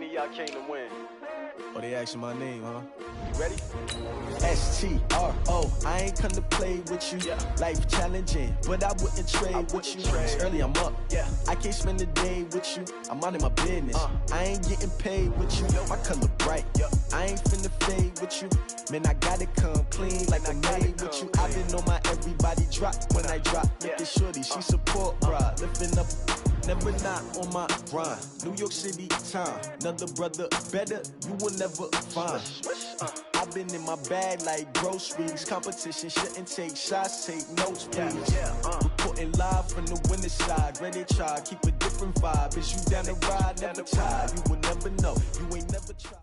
many of y'all came to win? Oh, they asking my name, huh? You ready? S-T-R-O, I ain't come to play with you. Yeah. Life challenging, but I wouldn't trade with you. It's early, I'm up. Yeah. I can't spend the day with you. I'm out in my business. I ain't getting paid with you. My color bright. I ain't finna fade with you. Man, I gotta come clean like I made with you. I've been on my everybody drop when I drop. Look at shorty, she support, bruh. Lifting up. Never not on my grind. New York City time. Another brother better, you will never find. I've been in my bag like groceries. Competition shouldn't take shots, take notes, please. Reporting live from the winning side. Ready to try, keep a different vibe. Is you down the ride, never tired. You will never know, you ain't never tried.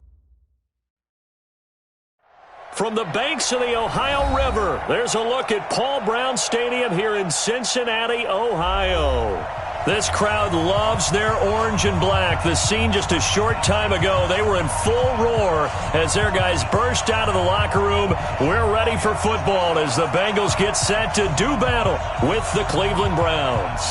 From the banks of the Ohio River, there's a look at Paul Brown Stadium here in Cincinnati, Ohio. This crowd loves their orange and black. The scene just a short time ago, they were in full roar as their guys burst out of the locker room. We're ready for football as the Bengals get set to do battle with the Cleveland Browns.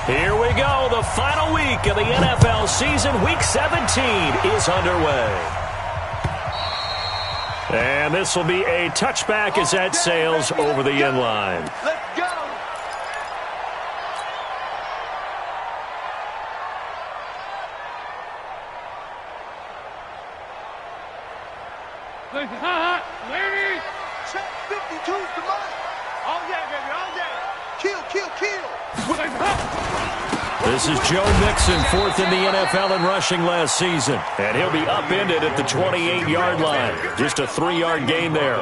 Here we go. The final week of the NFL season. Week 17 is underway. And this will be a touchback as that sails over the end line. Let's go. Ladies, check 52's the money. Oh yeah, baby, oh yeah. Kill, kill, kill. This is Joe Mixon, fourth in the NFL in rushing last season. And he'll be upended at the 28-yard line. Just a 3-yard gain there.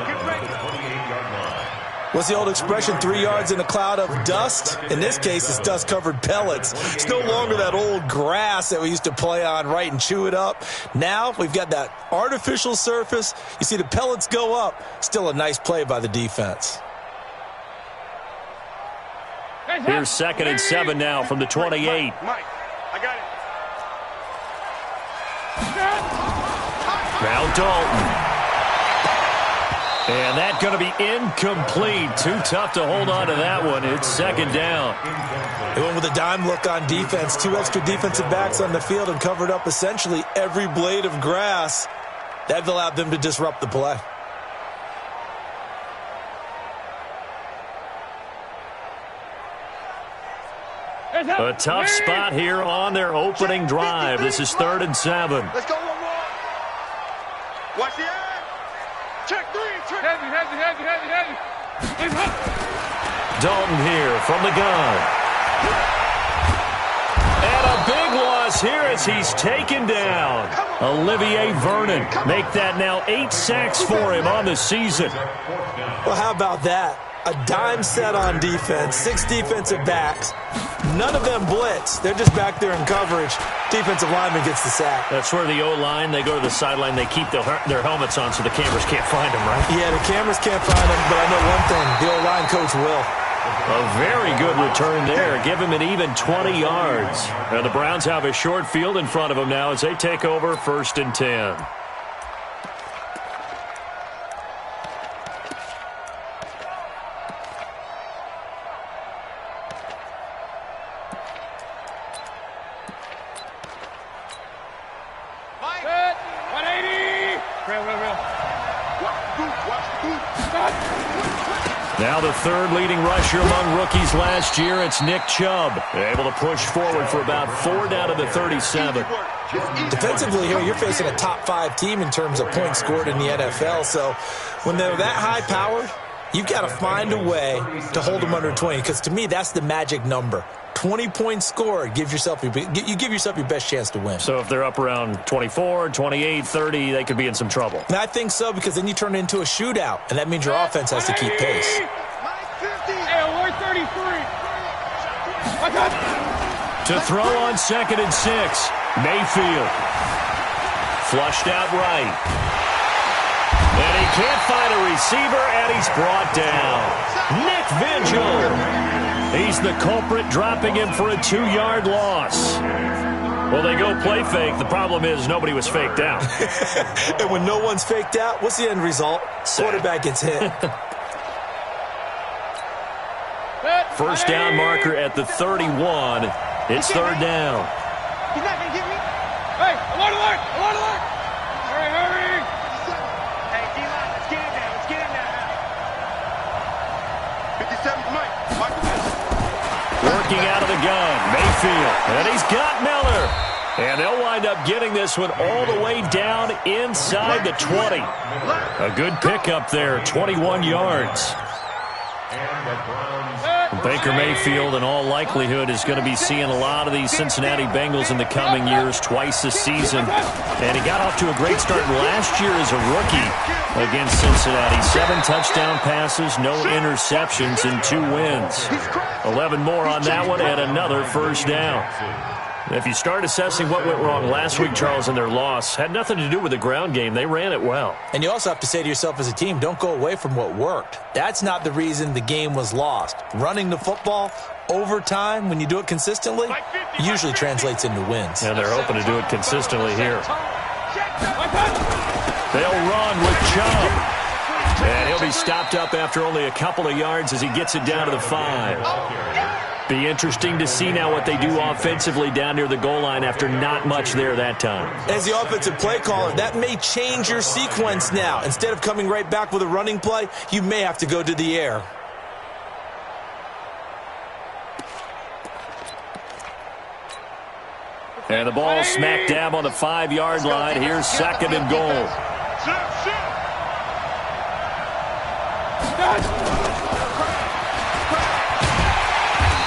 What's the old expression, 3 yards in a cloud of dust? In this case, it's dust-covered pellets. It's no longer that old grass that we used to play on, right, and chew it up. Now we've got that artificial surface. You see the pellets go up. Still a nice play by the defense. Here's 2nd and 7 now from the 28. Mike, I got it. Now Dalton. And that's going to be incomplete. Too tough to hold on to that one. It's 2nd down. They went with a dime look on defense. 2 extra defensive backs on the field and covered up essentially every blade of grass. That allowed them to disrupt the play. A tough spot here on their opening drive. This is 3rd and 7. Let's go one more. Watch the eye. Check 3. Check. Heavy. Dalton here from the gun. And a big loss here as he's taken down. Olivier Vernon. Make that now 8 sacks for him on the season. Well, how about that? A dime set on defense, 6 defensive backs. None of them blitz. They're just back there in coverage. Defensive lineman gets the sack. That's where the O-line, they go to the sideline, they keep their helmets on so the cameras can't find them, right? Yeah, the cameras can't find them, but I know one thing. The O-line coach will. A very good return there. Give him an even 20 yards. And the Browns have a short field in front of them now as they take over 1st and 10. Now the 3rd leading rusher among rookies last year, it's Nick Chubb. Able to push forward for about 4 down to the 37. Defensively here, you're facing a top 5 team in terms of points scored in the NFL. So when they're that high-powered, you've got to find a way to hold them under 20. Because to me, that's the magic number. 20 points scored, you give yourself your best chance to win. So if they're up around 24, 28, 30, they could be in some trouble. And I think so, because then you turn it into a shootout, and that means your offense has to keep pace. To throw on 2nd and 6, Mayfield. Flushed out right. And he can't find a receiver, and he's brought down. Nick Vigil. He's the culprit, dropping him for a 2-yard loss. Well, they go play fake. The problem is nobody was faked out. And when no one's faked out, what's the end result? Quarterback gets hit. First down marker at the 31. It's third down. He's not going to get me. Hey, alert, alert, alert, alert. Hurry, hurry. Hey, D-line, let's get in there. Let's get in there. 57's Mike. Working out of the gun, Mayfield. And he's got Miller. And they'll wind up getting this one all the way down inside the 20. A good pickup there, 21 yards. Baker Mayfield, in all likelihood, is going to be seeing a lot of these Cincinnati Bengals in the coming years, twice this season. And he got off to a great start last year as a rookie against Cincinnati. 7 touchdown passes, no interceptions, and 2 wins. 11 more on that one, and another first down. If you start assessing what went wrong last week, Charles, in their loss, had nothing to do with the ground game. They ran it well. And you also have to say to yourself as a team, don't go away from what worked. That's not the reason the game was lost. Running the football over time, when you do it consistently, usually translates into wins. And they're hoping to do it consistently here. They'll run with Chubb. And he'll be stopped up after only a couple of yards as he gets it down to the 5. Be interesting to see now what they do offensively down near the goal line after not much there that time. As the offensive play caller, that may change your sequence now. Instead of coming right back with a running play, you may have to go to the air. And the ball smack dab on the 5-yard line. Here's second and goal.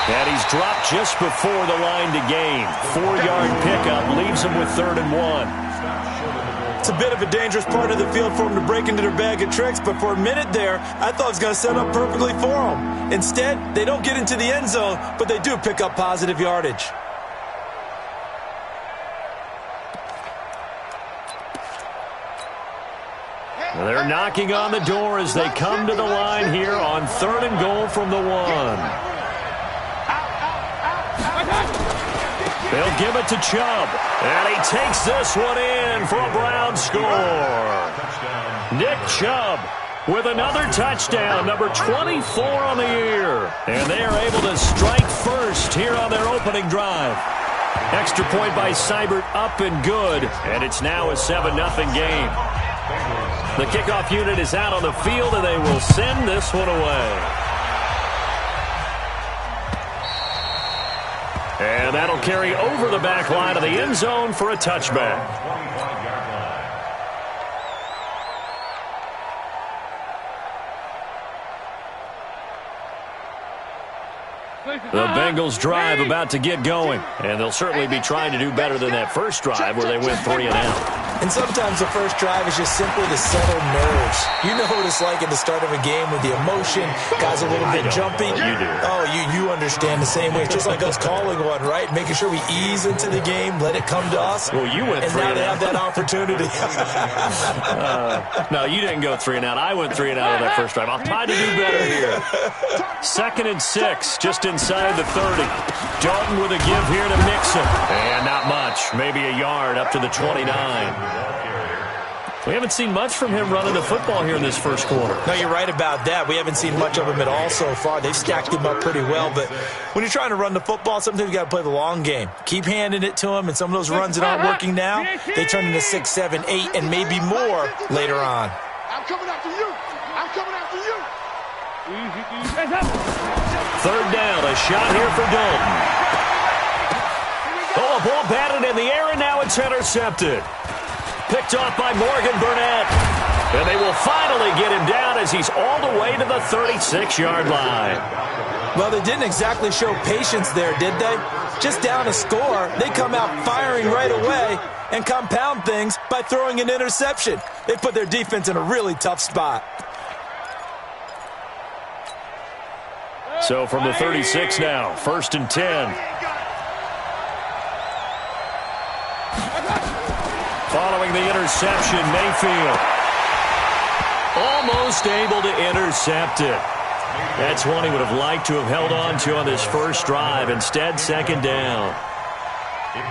And he's dropped just before the line to gain. 4-yard pickup leaves him with 3rd and 1. It's a bit of a dangerous part of the field for him to break into their bag of tricks, but for a minute there, I thought it was going to set up perfectly for him. Instead, they don't get into the end zone, but they do pick up positive yardage. They're knocking on the door as they come to the line here on 3rd and goal from the 1. They'll give it to Chubb. And he takes this one in for a Brown score. Nick Chubb with another touchdown, number 24 on the year. And they are able to strike first here on their opening drive. Extra point by Seibert, up and good. And it's now a 7-0 game. The kickoff unit is out on the field, and they will send this one away. And that'll carry over the back line of the end zone for a touchback. The Bengals drive about to get going, and they'll certainly be trying to do better than that first drive where they went 3 and out. And sometimes the first drive is just simply to settle nerves. You know what it's like at the start of a game with the emotion, guys a little bit jumpy. You do. Oh, you understand the same way. It's just like us calling one, right? Making sure we ease into the game, let it come to us. Well, you went 3 and out. And now they have that opportunity. No, you didn't go 3 and out. I went 3 and out on that first drive. I'll try to do better here. 2nd and 6, just inside the 30. Dalton with a give here to Mixon. And not much. Maybe a yard up to the 29. We haven't seen much from him running the football here in this first quarter. No, you're right about that. We haven't seen much of him at all so far. They've stacked him up pretty well. But when you're trying to run the football, sometimes you got to play the long game. Keep handing it to him, and some of those runs that aren't working now, they turn into 6, 7, 8, and maybe more later on. I'm coming after you. I'm coming after you. 3rd down, a shot here for Dalton. Oh, a ball batted in the air, and now it's intercepted. Picked off by Morgan Burnett. And they will finally get him down as he's all the way to the 36-yard line. Well, they didn't exactly show patience there, did they? Just down a score, they come out firing right away and compound things by throwing an interception. They put their defense in a really tough spot. So from the 36 now, 1st and 10. Following the interception, Mayfield almost able to intercept it. That's one he would have liked to have held on to on this first drive. Instead, 2nd down.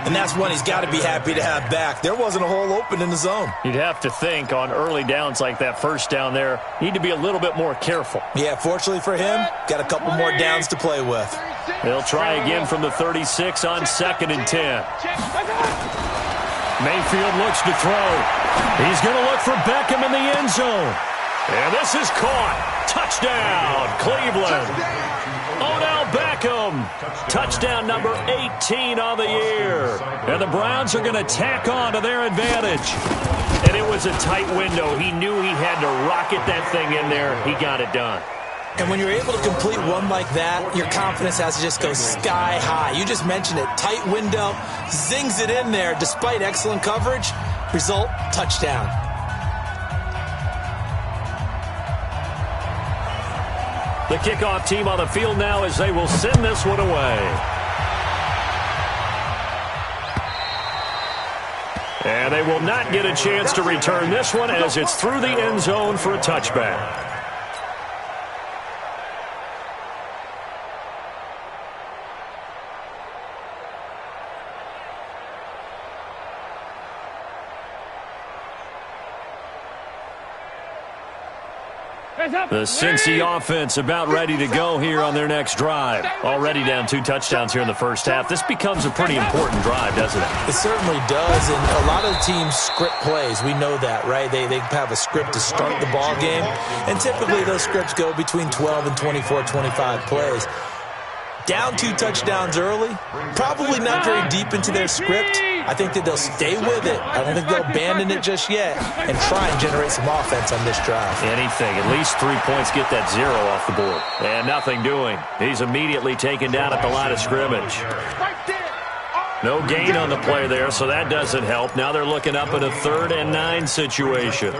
And that's one he's got to be happy to have back. There wasn't a hole open in the zone. You'd have to think on early downs like that first down there, need to be a little bit more careful. Yeah, fortunately for him, got a couple more downs to play with. They'll try again from the 36 on 2nd and 10. Mayfield looks to throw. He's going to look for Beckham in the end zone. And this is caught. Touchdown, Cleveland. Odell Beckham. Touchdown number 18 on the year. And the Browns are going to tack on to their advantage. And it was a tight window. He knew he had to rocket that thing in there. He got it done. And when you're able to complete one like that, your confidence has to just go sky high. You just mentioned it. Tight window, zings it in there despite excellent coverage. Result, touchdown. The kickoff team on the field now as they will send this one away. And they will not get a chance to return this one as it's through the end zone for a touchback. The Cincy offense about ready to go here on their next drive. Already down 2 touchdowns here in the first half. This becomes a pretty important drive, doesn't it? It certainly does, and a lot of the teams script plays. We know that, right? They have a script to start the ball game, and typically those scripts go between 12 and 24, 25 plays. Down 2 touchdowns early, probably not very deep into their script. I think that they'll stay with it. I don't think they'll abandon it just yet and try and generate some offense on this drive. Anything. At least 3 points, get that 0 off the board. And nothing doing. He's immediately taken down at the line of scrimmage. No gain on the play there, so that doesn't help. Now they're looking up at a 3rd and 9 situation.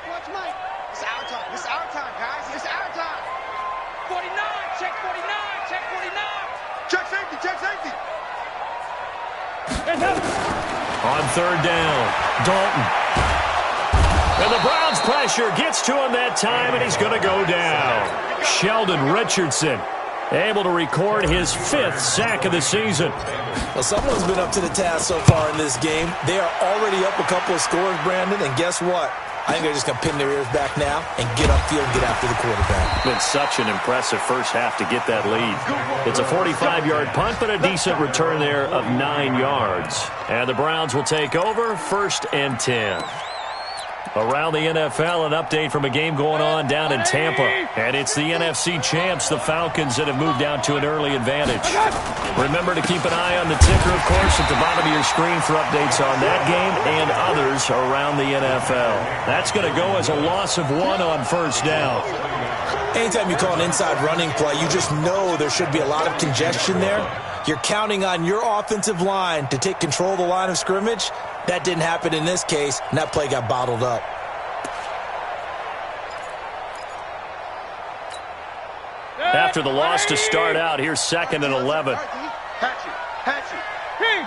Watch Mike. It's our time. It's our time, guys. It's our time. 49. Check 49. Check 49. Check safety. Check safety. On 3rd down, Dalton. And the Browns pressure gets to him that time, and he's going to go down. Sheldon Richardson able to record his 5th sack of the season. Well, someone's been up to the task so far in this game. They are already up a couple of scores, Brandon, and guess what? I think they're just going to pin their ears back now and get upfield and get after the quarterback. Been such an impressive first half to get that lead. It's a 45-yard punt, but a decent return there of 9 yards. And the Browns will take over 1st and 10. Around the NFL, an update from a game going on down in Tampa. And it's the NFC champs, the Falcons, that have moved out to an early advantage. Remember to keep an eye on the ticker, of course, at the bottom of your screen for updates on that game and others around the NFL. That's going to go as a loss of 1 on 1st down. Anytime you call an inside running play, you just know there should be a lot of congestion there. You're counting on your offensive line to take control of the line of scrimmage. That didn't happen in this case, and that play got bottled up. After the loss to start out, here's 2nd and 11. Hatchet. Hatchet. King.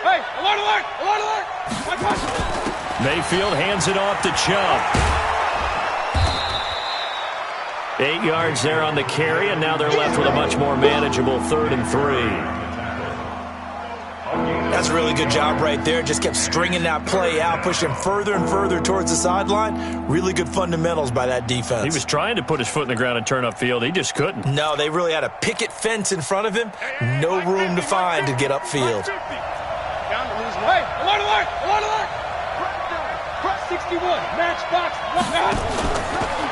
Hey, alert, alert, alert, alert. Watch. Mayfield hands it off to Chubb. 8 yards there on the carry, and now they're left with a much more manageable 3rd and 3. That's a really good job right there. Just kept stringing that play out, pushing further and further towards the sideline. Really good fundamentals by that defense. He was trying to put his foot in the ground and turn upfield. He just couldn't. No, they really had a picket fence in front of him. No room to find to get upfield. Hey, alert, alert, alert, alert. Cross 61, match box.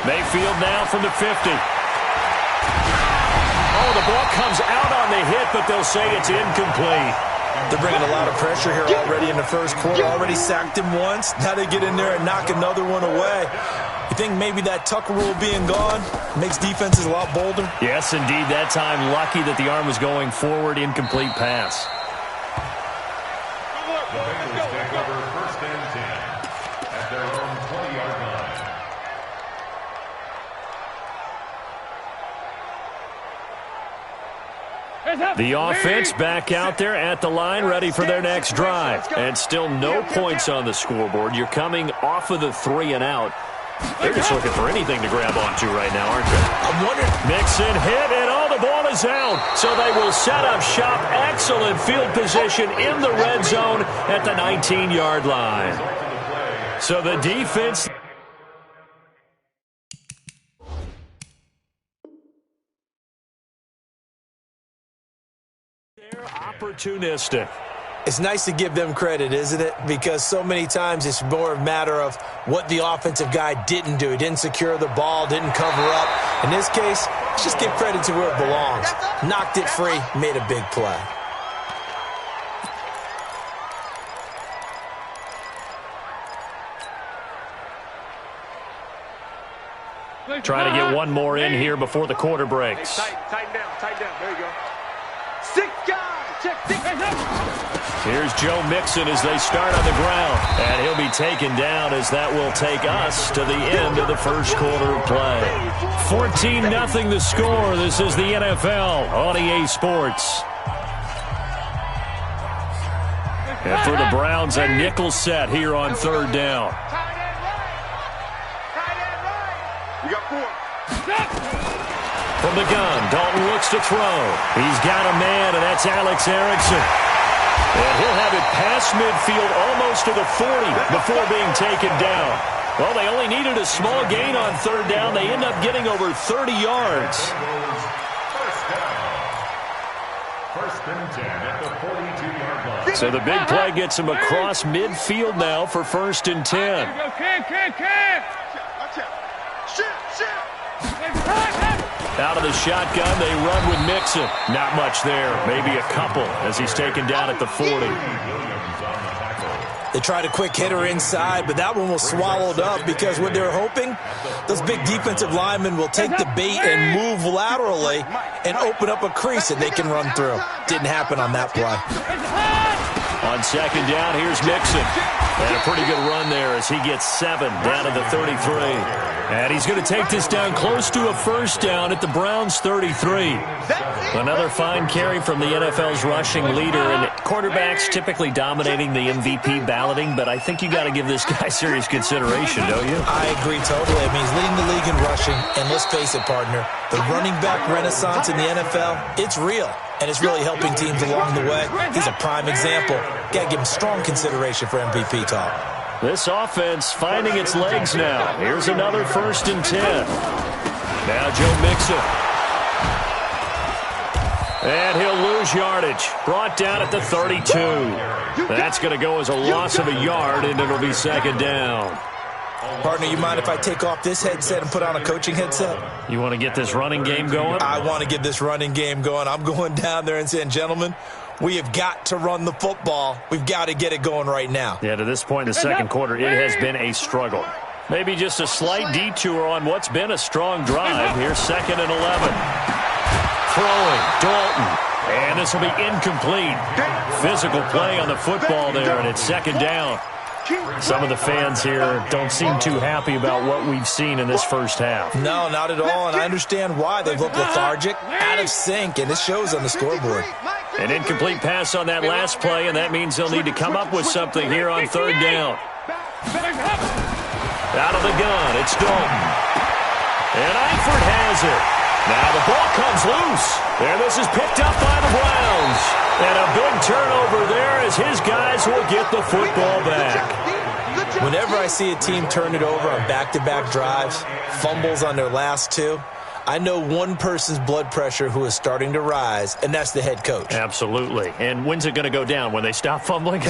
Mayfield now from the 50. Oh, the ball comes out on the hit, but they'll say it's incomplete. They're bringing a lot of pressure here already in the first quarter. Already sacked him once. Now they get in there and knock another one away. You think maybe that Tucker rule being gone makes defenses a lot bolder? Yes, indeed. That time, lucky that the arm was going forward. Incomplete pass. The Bengals take over 1st and 10 at their own 20-yard line. The offense back out there at the line, ready for their next drive. And still no points on the scoreboard. You're coming off of the 3 and out. They're just looking for anything to grab onto right now, aren't they? I'm wondering. Mixon hit, and the ball is out. So they will set up shop. Excellent field position in the red zone at the 19-yard line. So the defense... They're opportunistic. It's nice to give them credit, isn't it? Because so many times it's more a matter of what the offensive guy didn't do. He didn't secure the ball, didn't cover up. In this case, let's just give credit to where it belongs. Knocked it free, made a big play. Trying to get one more in here before the quarter breaks. Tighten down. There you go. 6 guys. Check 6 guys. Here's Joe Mixon as they start on the ground. And he'll be taken down as that will take us to the end of the first quarter of play. 14-0 the score. This is the NFL on EA Sports. And for the Browns, a nickel set here on 3rd down. You got 4. From the gun, Dalton looks to throw. He's got a man, and that's Alex Erickson. And he'll have it past midfield almost to the 40 before being taken down. Well, they only needed a small gain on 3rd down. They end up getting over 30 yards. First and 10 at the 42-yard line. So the big play gets him across midfield now for 1st and 10. Out of the shotgun, they run with Mixon. Not much there, maybe a couple as he's taken down at the 40. They tried a quick hitter inside, but that one was swallowed up because what they're hoping, those big defensive linemen will take the bait and move laterally and open up a crease that they can run through. Didn't happen on that play. On 2nd down, here's Mixon. And a pretty good run there as he gets 7 down to the 33. And he's going to take this down close to a 1st down at the Browns' 33. Another fine carry from the NFL's rushing leader. And quarterbacks typically dominating the MVP balloting, but I think you got to give this guy serious consideration, don't you? I agree totally. I mean, he's leading the league in rushing. And let's face it, partner, the running back renaissance in the NFL, it's real. And it's really helping teams along the way. He's a prime example. Got to give him strong consideration for MVP talk. This offense finding its legs now. Here's another 1st and 10. Now Joe Mixon. And he'll lose yardage. Brought down at the 32. That's going to go as a loss of a yard, and it'll be 2nd down. Partner, you mind if I take off this headset and put on a coaching headset? You want to get this running game going? I want to get this running game going. I'm going down there and saying, gentlemen, we have got to run the football. We've got to get it going right now. Yeah, to this point in the 2nd quarter, it has been a struggle. Maybe just a slight detour on what's been a strong drive. Here's 2nd and 11. Throwing, Dalton. And this will be incomplete. Physical play on the football there, and it's 2nd down. Some of the fans here don't seem too happy about what we've seen in this first half. No, not at all, and I understand why. They've looked lethargic, out of sync, and it shows on the scoreboard. An incomplete pass on that last play, and that means they'll need to come up with something here on 3rd down. Out of the gun, it's Dalton. And Eifert has it. Now the ball comes loose, and this is picked up by the Browns. And a big turnover there as his guys will get the football back. Whenever I see a team turn it over on back-to-back drives, fumbles on their last 2, I know one person's blood pressure who is starting to rise, and that's the head coach. Absolutely. And when's it going to go down? When they stop fumbling?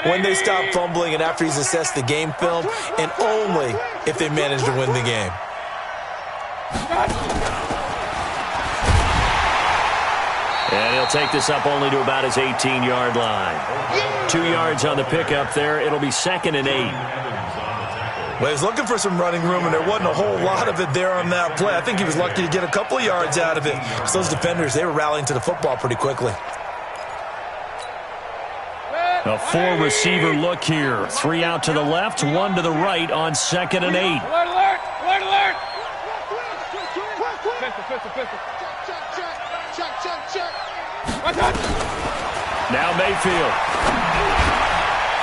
When they stop fumbling and after he's assessed the game film, and only if they manage to win the game. And he'll take this up only to about his 18-yard line. 2 yards on the pickup there. It'll be 2nd and 8. Well, he was looking for some running room, and there wasn't a whole lot of it there on that play. I think he was lucky to get a couple of yards out of it. So those defenders, they were rallying to the football pretty quickly. A 4-receiver look here. 3 out to the left, 1 to the right on 2nd and 8. Alert, alert, alert, alert. Pistol. Now Mayfield.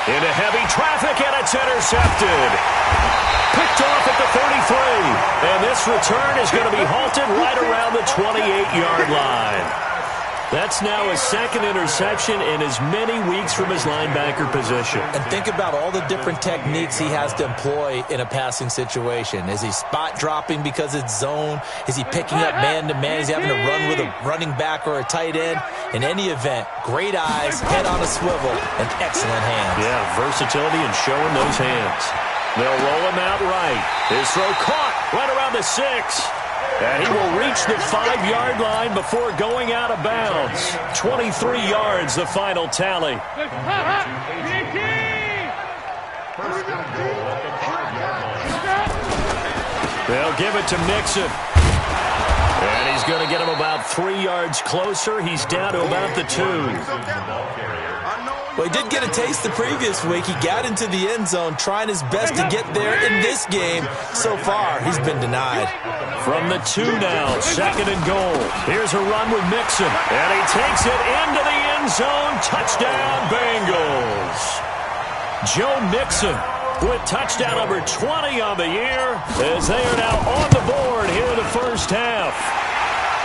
Into heavy traffic, and it's intercepted. Picked off at the 33. And this return is going to be halted right around the 28-yard line. That's now his second interception in as many weeks from his linebacker position. And think about all the different techniques he has to employ in a passing situation. Is he spot dropping because it's zone? Is he picking up man-to-man? Is he having to run with a running back or a tight end? In any event, great eyes, head on a swivel, and excellent hands. Yeah, versatility and showing those hands. They'll roll him out right. His throw caught right around the 6. And he will reach the 5-yard line before going out of bounds. 23 yards, the final tally. They'll give it to Mixon. And he's going to get him about 3 yards closer. He's down to about the 2. Well, he did get a taste the previous week. He got into the end zone trying his best to get there in this game. So far, he's been denied. From the 2 now, 2nd and goal. Here's a run with Mixon. And he takes it into the end zone. Touchdown, Bengals. Joe Mixon with touchdown number 20 on the year as they are now on the board here in the first half.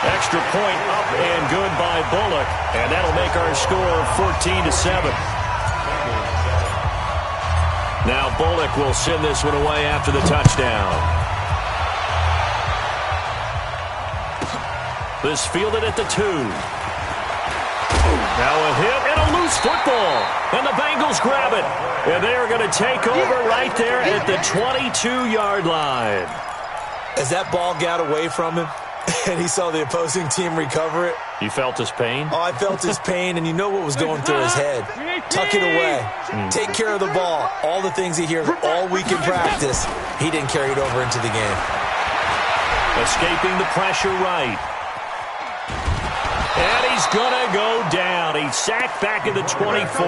Extra point up and good by Bullock. And that'll make our score 14-7. Now Bullock will send this one away after the touchdown. This fielded at the 2. Now a hit and a loose football. And the Bengals grab it. And they are going to take over right there at the 22-yard line. As that ball got away from him, and he saw the opposing team recover it. You felt his pain? Oh, I felt his pain, and you know what was going through his head. Tuck it away. Take care of the ball. All the things he hears all week in practice, he didn't carry it over into the game. Escaping the pressure right. And he's going to go down. He's sacked back at the 24.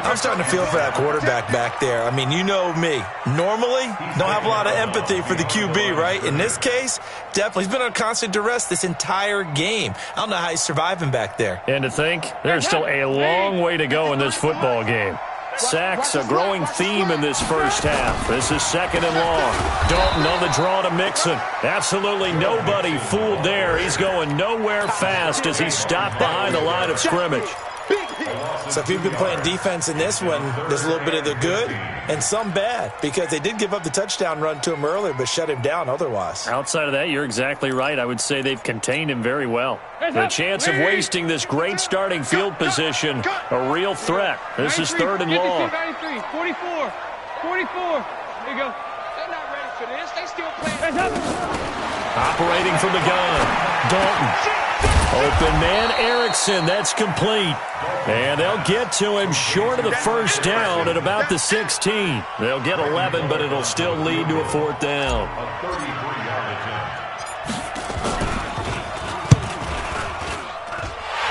I'm starting to feel for that quarterback back there. I mean, you know me. Normally, don't have a lot of empathy for the QB, right? In this case, definitely. He's been on constant duress this entire game. I don't know how he's surviving back there. And to think, there's still a long way to go in this football game. Sacks, a growing theme in this first half. This is 2nd and long. Dalton on the draw to Mixon. Absolutely nobody fooled there. He's going nowhere fast as he's stopped behind the line of scrimmage. So if you've been playing defense in this one, there's a little bit of the good and some bad, because they did give up the touchdown run to him earlier but shut him down otherwise. Outside of that, you're exactly right. I would say they've contained him very well. The chance of wasting this great starting field position, a real threat. This is 3rd and long. 44. There you go. They're not ready for this. They still playing. Operating from the gun. Dalton. Open man, Erickson. That's complete. And they'll get to him short of the first down at about the 16. They'll get 11, but it'll still lead to a 4th down.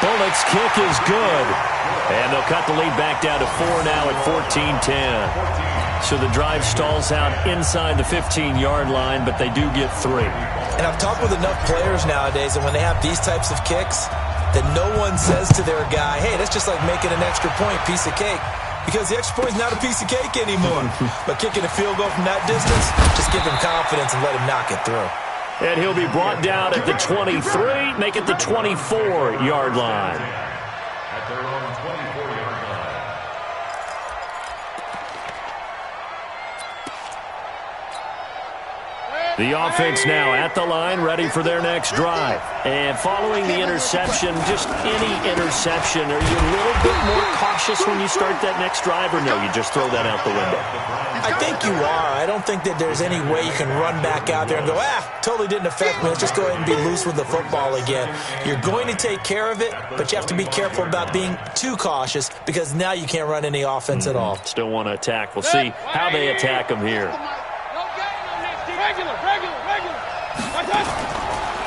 Bullock's kick is good. And they'll cut the lead back down to 4 now at 14-10. So the drive stalls out inside the 15-yard line, but they do get 3. And I've talked with enough players nowadays, and when they have these types of kicks, that no one says to their guy, hey, that's just like making an extra point, piece of cake. Because the extra point is not a piece of cake anymore. But kicking a field goal from that distance, just give him confidence and let him knock it through. And he'll be brought down at the 23, make it the 24-yard line. At their own 24-yard line. The offense now at the line, ready for their next drive. And following the interception, just any interception, are you a little bit more cautious when you start that next drive, or no, you just throw that out the window? I think you are. I don't think that there's any way you can run back out there and go, totally didn't affect me. Let's just go ahead and be loose with the football again. You're going to take care of it, but you have to be careful about being too cautious, because now you can't run any offense at all. Still want to attack. We'll see how they attack them here. Regular.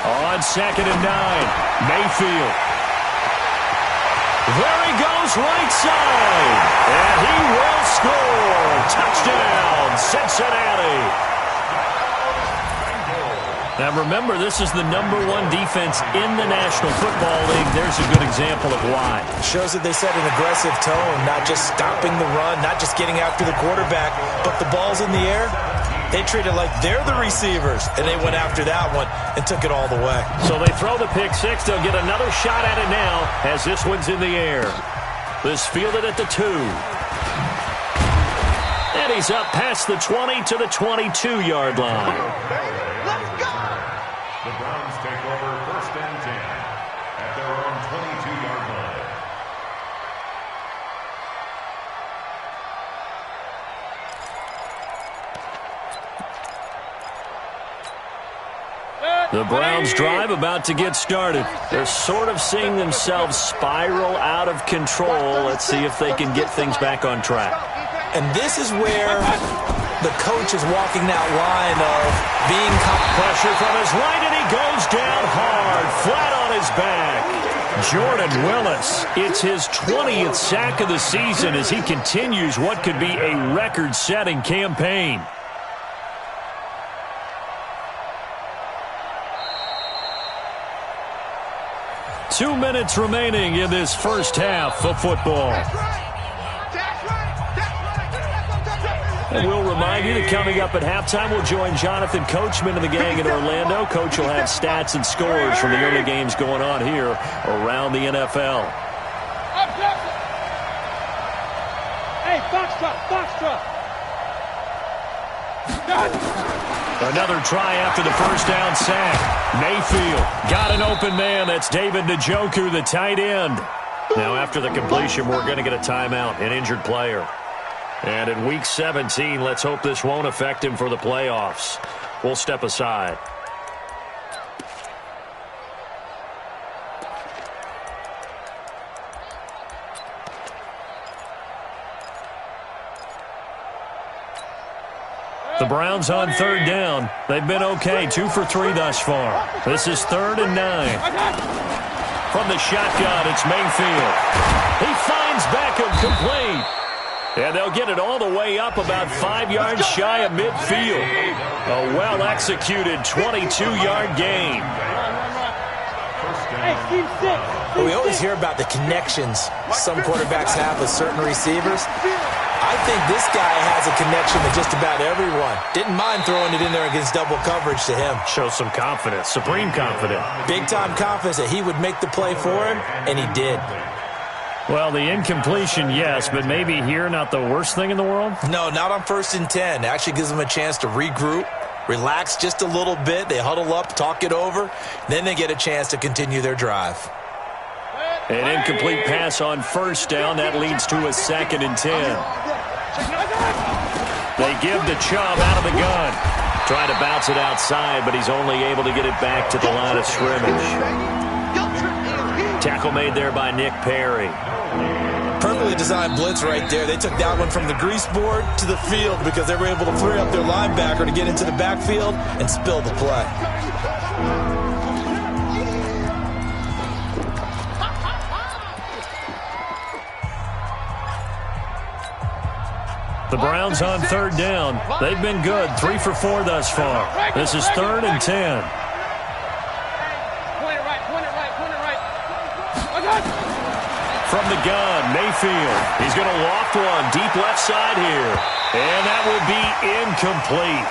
On 2nd and 9, Mayfield. There he goes, right side. And he will score. Touchdown, Cincinnati. Now remember, this is the #1 defense in the National Football League. There's a good example of why. Shows that they set an aggressive tone, not just stopping the run, not just getting after the quarterback, but the ball's in the air. They treat it like they're the receivers, and they went after that one and took it all the way. So they throw the pick six. They'll get another shot at it now as this one's in the air. This fielded at the 2. And he's up past the 20 to the 22-yard line. Let's go! The Browns take over 1st and 10 at their own 22-yard line. The Browns drive about to get started. They're sort of seeing themselves spiral out of control. Let's see if they can get things back on track. And this is where the coach is walking that line of being pressure from his right, and he goes down hard, flat on his back. Jordan Willis, it's his 20th sack of the season as he continues what could be a record-setting campaign. Two minutes remaining in this first half of football. And we'll remind you that coming up at halftime, we'll join Jonathan Coachman and the gang in Orlando. Coach will have stats and scores from the early games going on here around the NFL. Hey, Foxtrot. Another try after the first down sack. Mayfield got an open man. That's David Njoku, the tight end. Now after the completion, we're going to get a timeout, an injured player. And in Week 17, let's hope this won't affect him for the playoffs. We'll step aside. The Browns on 3rd down. They've been okay, 2 for 3 thus far. This is 3rd and 9. From the shotgun, it's Mayfield. He finds Beckham complete. And they'll get it all the way up about 5 yards shy of midfield. A well-executed 22-yard gain. We always hear about the connections some quarterbacks have with certain receivers. I think this guy has a connection with just about everyone. Didn't mind throwing it in there against double coverage to him. Shows some confidence, supreme confidence. Big-time confidence that he would make the play for him, and he did. Well, the incompletion, yes, but maybe here not the worst thing in the world? No, not on 1st and 10. It actually gives them a chance to regroup, relax just a little bit. They huddle up, talk it over. Then they get a chance to continue their drive. An incomplete pass on 1st down. That leads to a 2nd and 10. They give to Chubb out of the gun. Trying to bounce it outside, but he's only able to get it back to the line of scrimmage. Tackle made there by Nick Perry. Perfectly designed blitz right there. They took that one from the grease board to the field because they were able to free up their linebacker to get into the backfield and spill the play. The Browns on 3rd down. They've been good, 3 for 4 thus far. This is 3rd and 10. From the gun, Mayfield. He's going to loft one deep left side here. And that will be incomplete.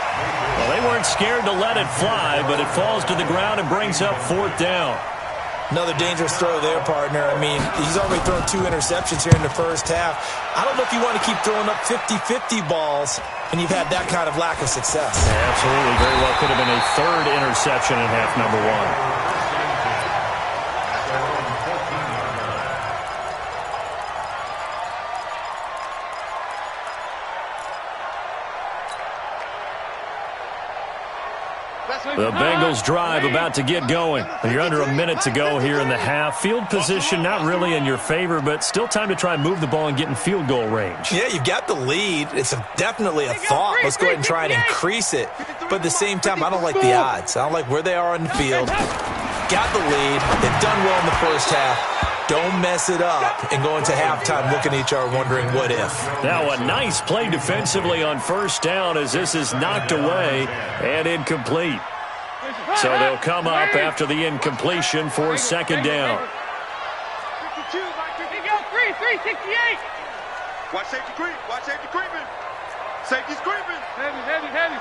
Well, they weren't scared to let it fly, but it falls to the ground and brings up 4th down. Another dangerous throw there, partner. I mean, he's already thrown 2 interceptions here in the first half. I don't know if you want to keep throwing up 50-50 balls, and you've had that kind of lack of success. Yeah, absolutely. Very well could have been a 3rd interception in half number 1. The Bengals drive about to get going. You're under a minute to go here in the half. Field position not really in your favor, but still time to try and move the ball and get in field goal range. Yeah, you've got the lead. It's definitely a thought. Let's go ahead and try and increase it. But at the same time, I don't like the odds. I don't like where they are on the field. Got the lead. They've done well in the first half. Don't mess it up and go into halftime looking at each other wondering what if. Now a nice play defensively on 1st down as this is knocked away and incomplete. So they'll come up after the incompletion for second down. 52, Here you go, 368. Watch safety creep. Watch safety creeping. Safety's creeping. Heavy.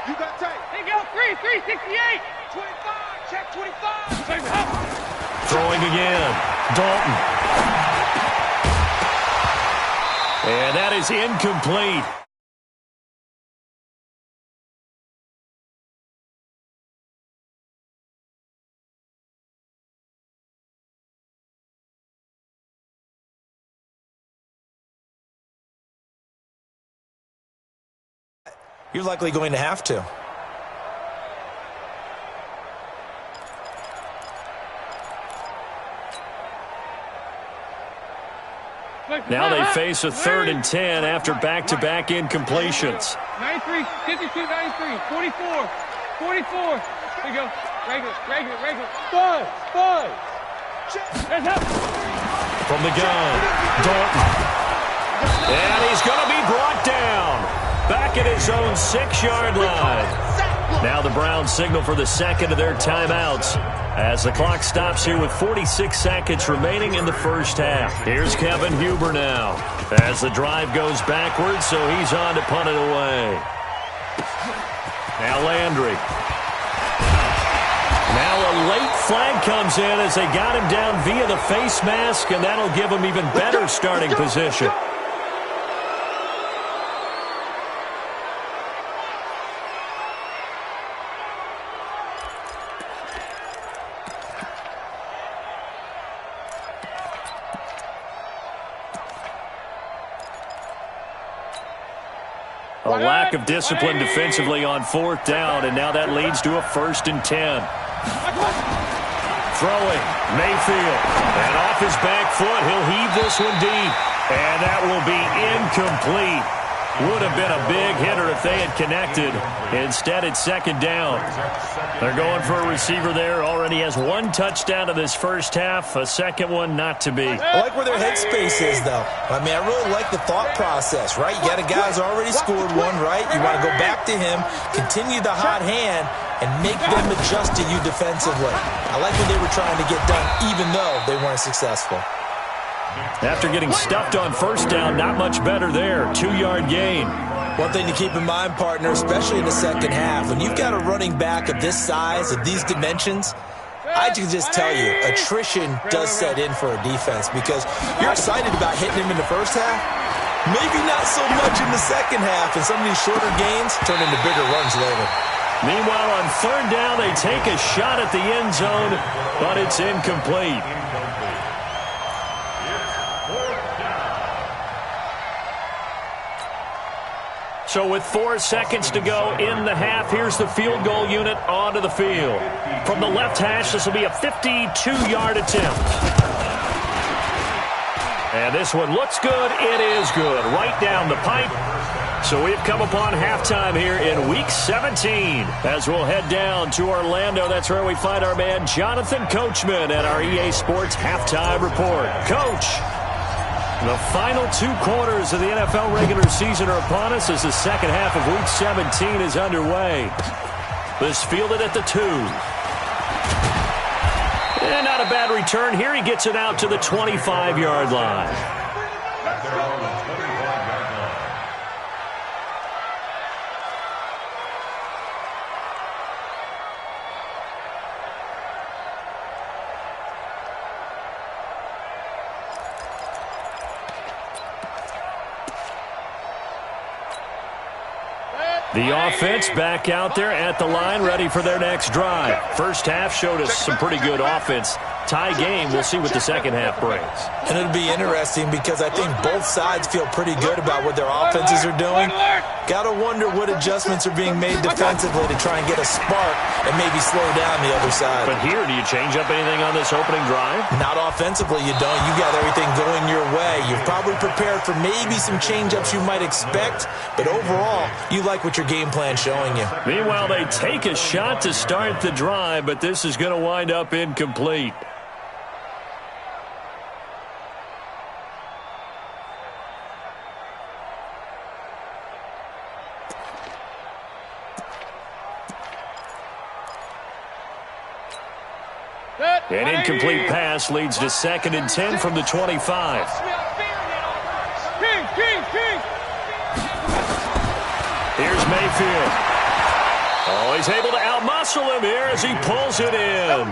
You got tape. Here you go, 368. 25, check 25. Throwing again. Dalton. And that is incomplete. You're likely going to have to. Now they face a 3rd and 10 after back-to-back incompletions. 93, 52, 93, 44, 44. Here you go. Regular. 5. Hands up. From the gun, Dalton. And he's going to be brought down. Back at his own 6-yard line. Now the Browns signal for the second of their timeouts as the clock stops here with 46 seconds remaining in the first half. Here's Kevin Huber now as the drive goes backwards, so he's on to punt it away. Now Landry. Now a late flag comes in as they got him down via the face mask, and that'll give him even better starting position. A lack of discipline defensively on 4th down, and now that leads to a 1st and 10. Throwing, Mayfield, and off his back foot, he'll heave this one deep, and that will be incomplete. Would have been a big hitter if they had connected. Instead, it's 2nd down. They're going for a receiver there. Already has 1 touchdown in this first half. A second one not to be. I like where their headspace is, though. I mean, I really like the thought process, right? You got a guy who's already scored one, right? You want to go back to him, continue the hot hand, and make them adjust to you defensively. I like what they were trying to get done, even though they weren't successful. After getting stuffed on 1st down, not much better there. 2-yard gain. One thing to keep in mind, partner, especially in the second half, when you've got a running back of this size, of these dimensions, I can just tell you, attrition does set in for a defense because you're excited about hitting him in the first half. Maybe not so much in the second half, and some of these shorter gains turn into bigger runs later. Meanwhile, on 3rd down, they take a shot at the end zone, but it's incomplete. So with 4 seconds to go in the half, here's the field goal unit onto the field. From the left hash, this will be a 52-yard attempt. And this one looks good. It is good. Right down the pipe. So we've come upon halftime here in Week 17. As we'll head down to Orlando, that's where we find our man Jonathan Coachman at our EA Sports Halftime Report. Coach, the final 2 quarters of the NFL regular season are upon us as the second half of Week 17 is underway. This fielded at the 2. And not a bad return here. He gets it out to the 25-yard line. The offense back out there at the line, ready for their next drive. First half showed us some pretty good offense. Tie game, we'll see what the second half brings. And it'll be interesting because I think both sides feel pretty good about what their offenses are doing. Got to wonder what adjustments are being made defensively to try and get a spark and maybe slow down the other side. But here, do you change up anything on this opening drive? Not offensively, you don't. You got everything going your way. You've probably prepared for maybe some change-ups you might expect, but overall, you like what your game plan's showing you. Meanwhile, they take a shot to start the drive, but this is going to wind up incomplete. An incomplete pass leads to 2nd and 10 from the 25. Here's Mayfield. Oh, he's able to outmuscle him here as he pulls it in.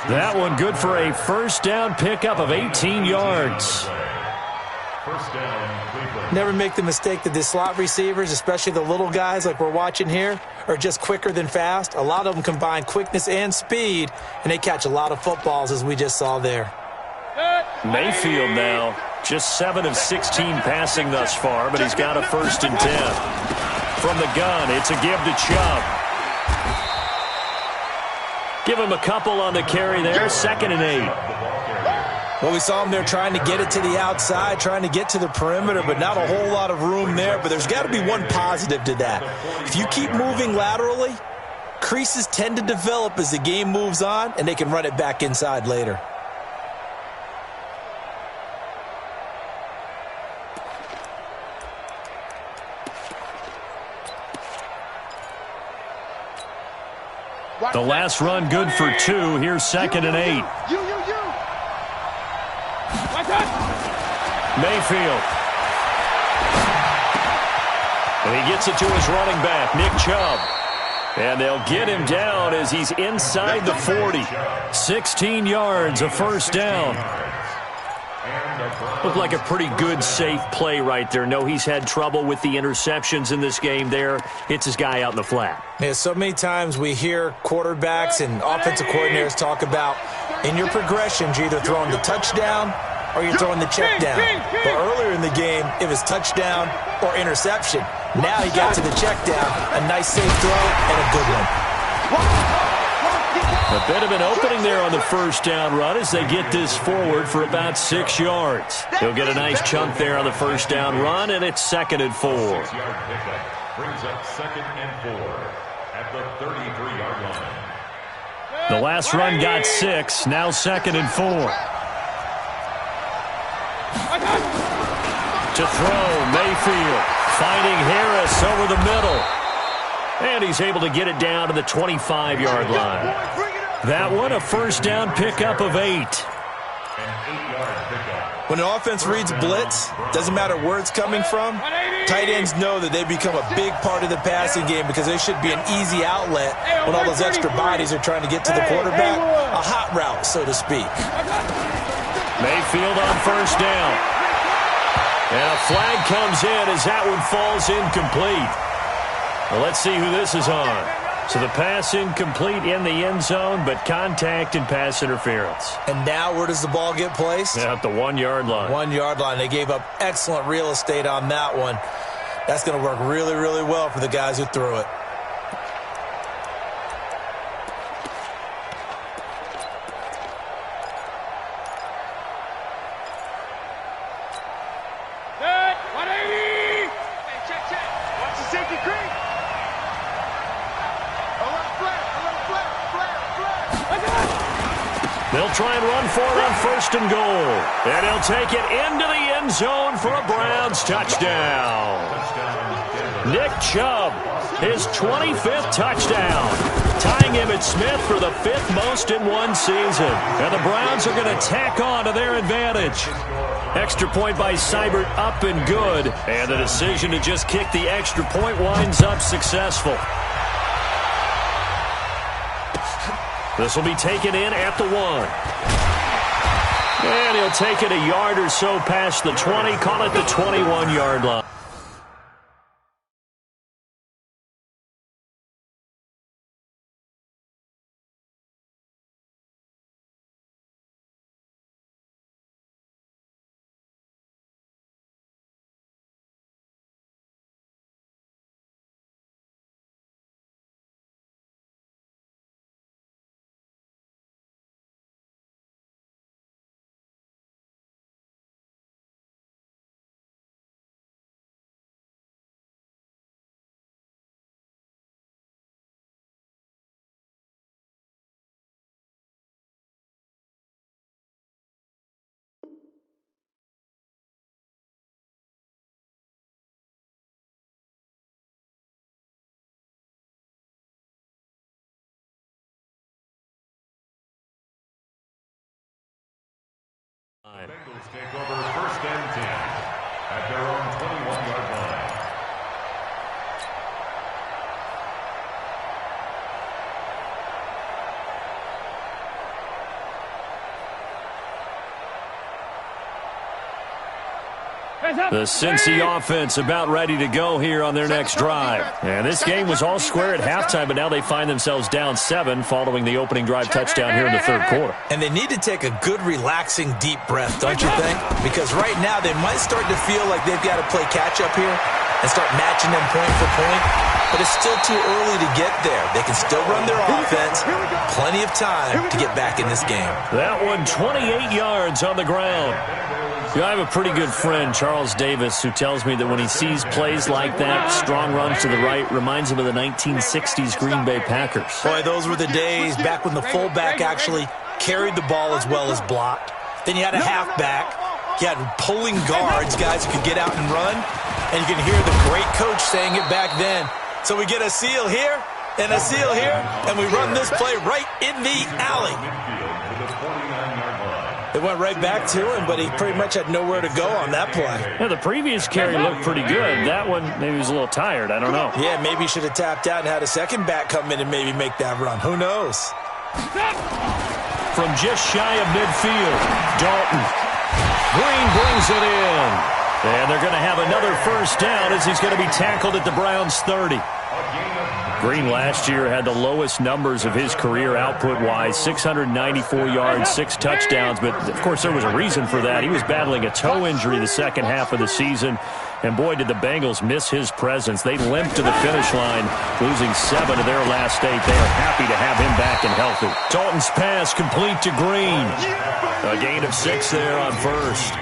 That one good for a first down pickup of 18 yards. Never make the mistake that the slot receivers, especially the little guys like we're watching here, are just quicker than fast. A lot of them combine quickness and speed, and they catch a lot of footballs, as we just saw there. Mayfield now, just 7 of 16 passing thus far, but he's got a 1st and 10. From the gun, it's a give to Chubb. Give him a couple on the carry there, 2nd and 8. Well, we saw him there trying to get it to the outside, trying to get to the perimeter, but not a whole lot of room there. But there's got to be one positive to that. If you keep moving laterally, creases tend to develop as the game moves on, and they can run it back inside later. The last run good for 2. Here's 2nd and 8. Mayfield. And he gets it to his running back, Nick Chubb. And they'll get him down as he's inside the 40. 16 yards, a first down. Looked like a pretty good, safe play right there. No, he's had trouble with the interceptions in this game there. Hits his guy out in the flat. Yeah, so many times we hear quarterbacks and offensive coordinators talk about in your progressions, you're either throwing the touchdown or you're throwing the check down. But earlier in the game, it was touchdown or interception. Now he got to the check down. A nice, safe throw and a good one. A bit of an opening there on the first down run as they get this forward for about 6 yards. He'll get a nice chunk there on the first down run, and it's 2nd and 4. 6-yard pickup brings up 2nd and 4 at the 33-yard line. The last run got 6, now 2nd and 4. To throw, Mayfield finding Harris over the middle. And he's able to get it down to the 25-yard line. That one, a first down pickup of 8. When an offense reads blitz, doesn't matter where it's coming from, tight ends know that they become a big part of the passing game because they should be an easy outlet when all those extra bodies are trying to get to the quarterback. A hot route, so to speak. Mayfield on first down. And a flag comes in as that one falls incomplete. Well, let's see who this is on. So the pass incomplete in the end zone, but contact and pass interference. And now where does the ball get placed? At the 1-yard line. 1-yard line. They gave up excellent real estate on that one. That's going to work really, really well for the guys who threw it. They'll try and run for it on 1st and goal. And he'll take it into the end zone for a Browns touchdown. Nick Chubb, his 25th touchdown, tying Emmitt Smith for the 5th most in one season. And the Browns are going to tack on to their advantage. Extra point by Seibert up and good. And the decision to just kick the extra point winds up successful. This will be taken in at the 1. And he'll take it a yard or so past the 20, call it the 21-yard line. Bengals take over 1st and 10 at their own 21-yard line. The Cincy offense about ready to go here on their next drive. And this game was all square at halftime, but now they find themselves down 7 following the opening drive touchdown here in the 3rd quarter. And they need to take a good, relaxing, deep breath, don't you think? Because right now they might start to feel like they've got to play catch-up here and start matching them point for point. But it's still too early to get there. They can still run their offense. Plenty of time to get back in this game. That one 28 yards on the ground. I have a pretty good friend, Charles Davis, who tells me that when he sees plays like that, strong runs to the right, reminds him of the 1960s Green Bay Packers. Boy, those were the days back when the fullback actually carried the ball as well as blocked. Then you had a halfback. You had pulling guards, guys who could get out and run. And you can hear the great coach saying it back then. So we get a seal here and a seal here, and we run this play right in the alley. It went right back to him, but he pretty much had nowhere to go on that play. Yeah, the previous carry looked pretty good. That one, maybe he was a little tired. I don't know. Yeah, maybe he should have tapped out and had a second back come in and maybe make that run. Who knows? From just shy of midfield, Dalton. Green brings it in. And they're going to have another 1st down as he's going to be tackled at the Browns' 30. Green last year had the lowest numbers of his career output-wise, 694 yards, 6 touchdowns. But, of course, there was a reason for that. He was battling a toe injury the second half of the season. And, boy, did the Bengals miss his presence. They limped to the finish line, losing 7 of their last 8. They are happy to have him back and healthy. Dalton's pass complete to Green. A gain of 6 there on 1st.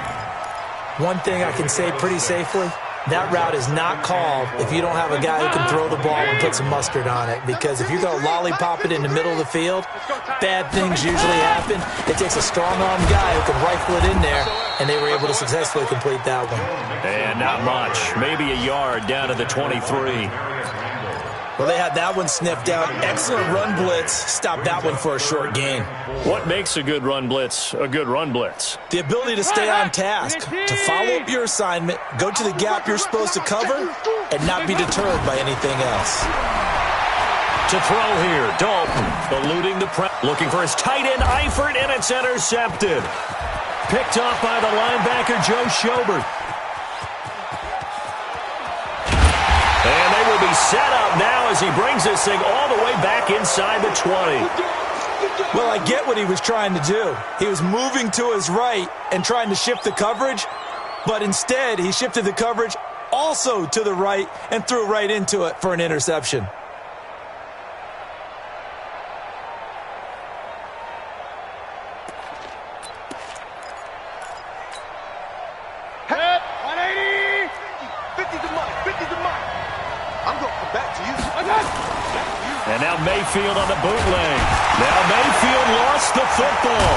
One thing I can say pretty safely, that route is not called if you don't have a guy who can throw the ball and put some mustard on it. Because if you're going to lollipop it in the middle of the field, bad things usually happen. It takes a strong-armed guy who can rifle it in there, and they were able to successfully complete that one. And not much. Maybe a yard down to the 23. Well, they had that one sniffed out. Excellent run blitz. Stopped that one for a short gain. What makes a good run blitz a good run blitz? The ability to stay on task, to follow up your assignment, go to the gap you're supposed to cover, and not be deterred by anything else. To throw here, Dalton eluding the press, looking for his tight end Eifert, and it's intercepted. Picked off by the linebacker Joe Schobert. And they will be set up now as he brings this thing all the way back inside the 20. Well, I get what he was trying to do. He was moving to his right and trying to shift the coverage, but instead he shifted the coverage also to the right and threw right into it for an interception. Head, 180. 50's the money, 50's the money. I'm going to come back to you. And now Mayfield on the bootleg. Now Mayfield lost the football.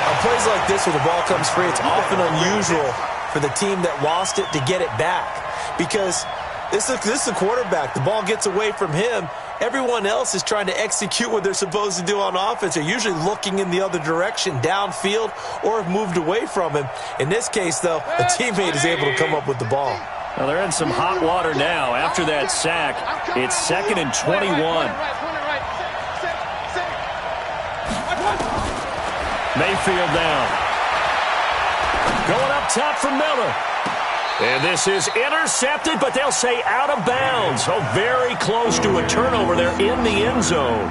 On plays like this where the ball comes free, it's often unusual for the team that lost it to get it back. Because this is a quarterback. The ball gets away from him. Everyone else is trying to execute what they're supposed to do on offense. They're usually looking in the other direction, downfield, or have moved away from him. In this case, though, a teammate is able to come up with the ball. Well, they're in some hot water now. After that sack, it's 2nd and 21. Mayfield down. Going up top for Miller. And this is intercepted, but they'll say out of bounds. Oh, very close to a turnover there in the end zone.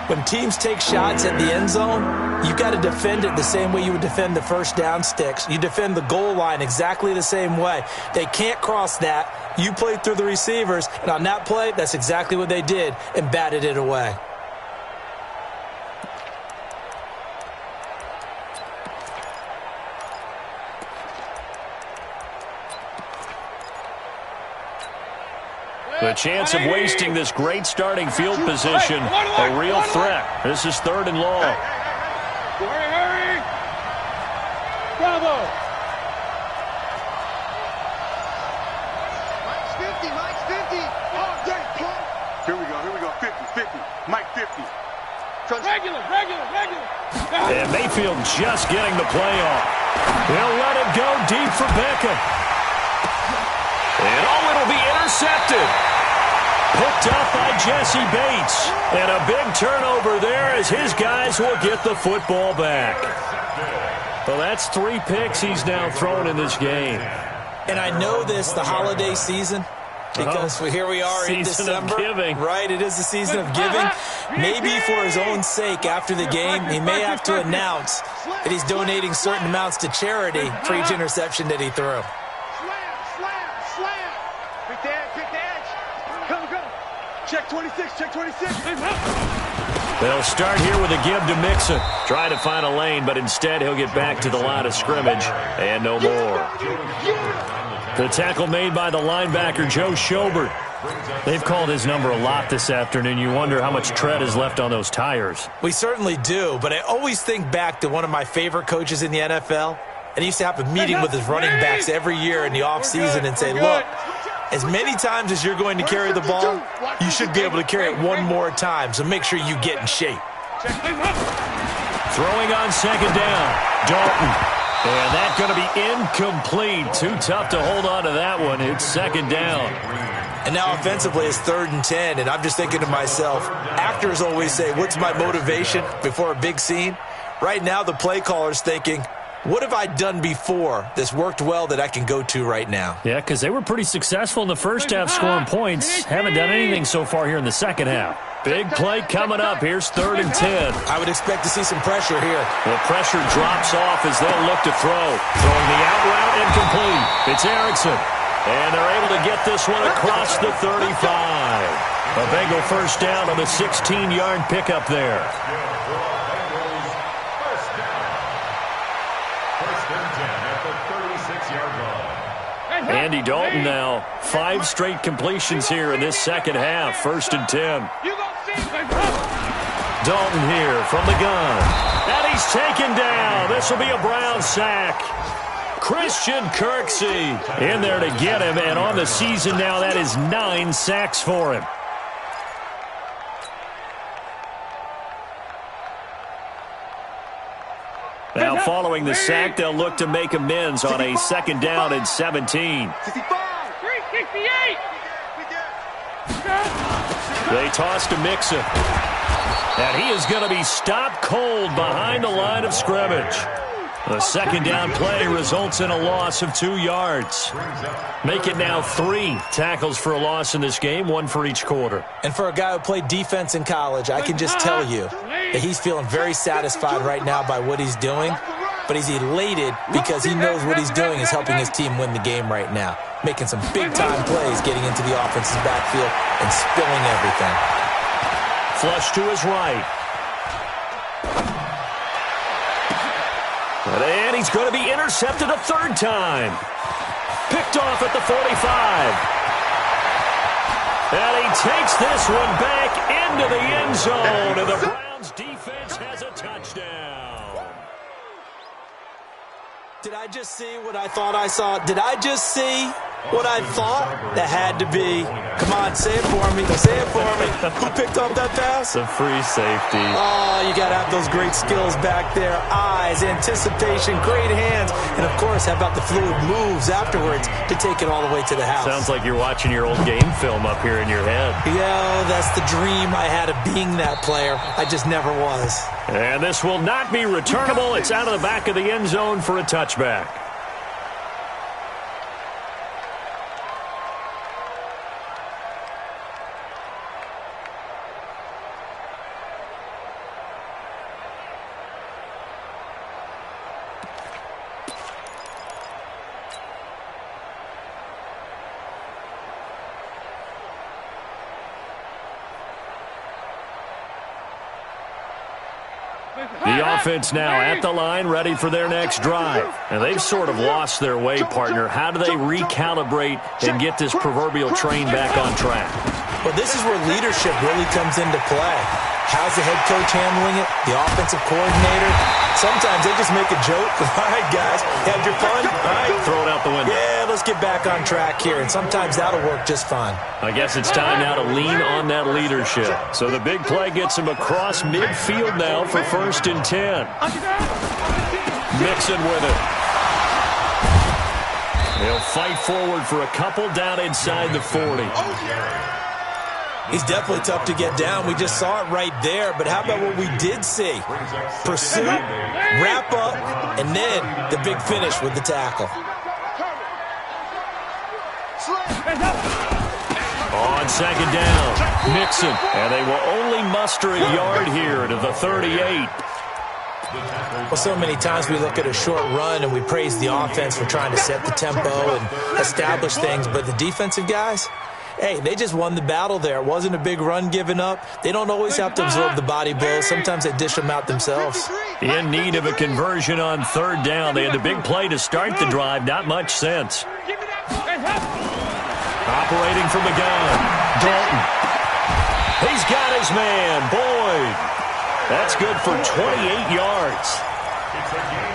When teams take shots at the end zone, you've got to defend it the same way you would defend the first down sticks. You defend the goal line exactly the same way. They can't cross that. You played through the receivers, and on that play, that's exactly what they did and batted it away. The chance of wasting this great starting field position, a real threat. This is 3rd and long. Hurry! Bravo! Mike's 50, Mike's 50. Oh, here we go, 50, 50. Mike 50. Regular. And Mayfield just getting the play off. He'll let it go deep for Beckham. And it'll be intercepted. Picked up by Jesse Bates. And a big turnover there as his guys will get the football back. Well, that's 3 picks he's now thrown in this game. And I know this, the holiday season, because here we are in December. Giving. Right, it is the season of giving. Maybe for his own sake after the game, he may have to announce that he's donating certain amounts to charity for each interception that he threw. Slam. Pick the edge. Go. Check 26. They'll start here with a give to Mixon. Try to find a lane, but instead he'll get back to the line of scrimmage and no more. The tackle made by the linebacker, Joe Schobert. They've called his number a lot this afternoon. You wonder how much tread is left on those tires. We certainly do, but I always think back to one of my favorite coaches in the NFL. And he used to have a meeting with his running backs every year in the offseason and say, look, as many times as you're going to carry the ball, you should be able to carry it one more time, so make sure you get in shape. Throwing on second down, Dalton. And that's going to be incomplete. Too tough to hold on to that one. It's second down. And now offensively it's 3rd and 10, and I'm just thinking to myself, actors always say, what's my motivation before a big scene? Right now the play caller's thinking, what have I done before that's worked well that I can go to right now? Yeah, because they were pretty successful in the first half scoring points. Haven't done anything so far here in the second half. Big play coming up. Here's 3rd and 10. I would expect to see some pressure here. The pressure drops off as they'll look to throw. Throwing the out route incomplete. It's Erickson. And they're able to get this one across the 35. A Bengal first down on the 16-yard pickup there. Andy Dalton now 5 straight completions here in this second half. 1st and 10. Dalton here from the gun. And he's taken down. This will be a Brown sack. Christian Kirksey in there to get him. And on the season now, that is 9 sacks for him. Now following the sack, they'll look to make amends on a 2nd down and 17. 368. They toss to Mixon. And he is going to be stopped cold behind the line of scrimmage. The 2nd down play results in a loss of 2 yards. Make it now 3 tackles for a loss in this game, 1 for each quarter. And for a guy who played defense in college, I can just tell you that he's feeling very satisfied right now by what he's doing. But he's elated because he knows what he's doing is helping his team win the game right now. Making some big-time plays, getting into the offense's backfield and spilling everything. Flush to his right. And he's going to be intercepted a 3rd time. Picked off at the 45. And he takes this one back into the end zone. And the Browns defense has a touchdown. Did I just see what I thought I saw? Did I just see what I thought? That had to be. Come on, say it for me. Say it for me. Who picked up that pass? The free safety. Oh, you got to have those great skills back there. Eyes, anticipation, great hands. And, of course, how about the fluid moves afterwards to take it all the way to the house? Sounds like you're watching your old game film up here in your head. Yeah, that's the dream I had of being that player. I just never was. And this will not be returnable. It's out of the back of the end zone for a touchback. The offense now at the line, ready for their next drive. And they've sort of lost their way, partner. How do they recalibrate and get this proverbial train back on track? Well, this is where leadership really comes into play. How's the head coach handling it? The offensive coordinator? Sometimes they just make a joke. All right, guys, had your fun? All right. Throw it out the window. Yeah, let's get back on track here, and sometimes that'll work just fine. I guess it's time now to lean on that leadership. So the big play gets him across midfield now for 1st and 10. Mixon with it. They'll fight forward for a couple down inside the 40. He's definitely tough to get down. We just saw it right there. But how about what we did see? Pursuit, wrap up, and then the big finish with the tackle. On 2nd down, Mixon. And they will only muster a yard here to the 38. Well, so many times we look at a short run and we praise the offense for trying to set the tempo and establish things. But the defensive guys, hey, they just won the battle there. It wasn't a big run given up. They don't always have to absorb the body blows. Sometimes they dish them out themselves. In need of a conversion on 3rd down. They had the big play to start the drive. Not much sense. Operating from the gun, Dalton. He's got his man, Boyd. That's good for 28 yards.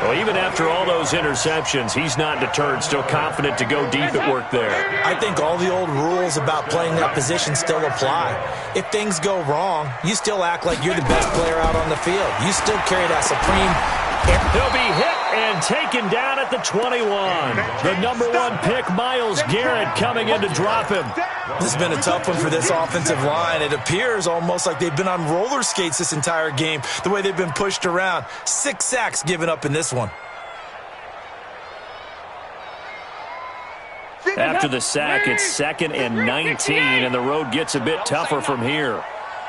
Well, even after all those interceptions, he's not deterred, still confident to go deep at work there. I think all the old rules about playing that position still apply. If things go wrong, you still act like you're the best player out on the field. You still carry that supreme. He'll be hit and taken down at the 21. The #1 pick, Myles Garrett, coming in to drop him. This has been a tough one for this offensive line. It appears almost like they've been on roller skates this entire game, the way they've been pushed around. 6 sacks given up in this one. After the sack, it's 2nd and 19, and the road gets a bit tougher from here.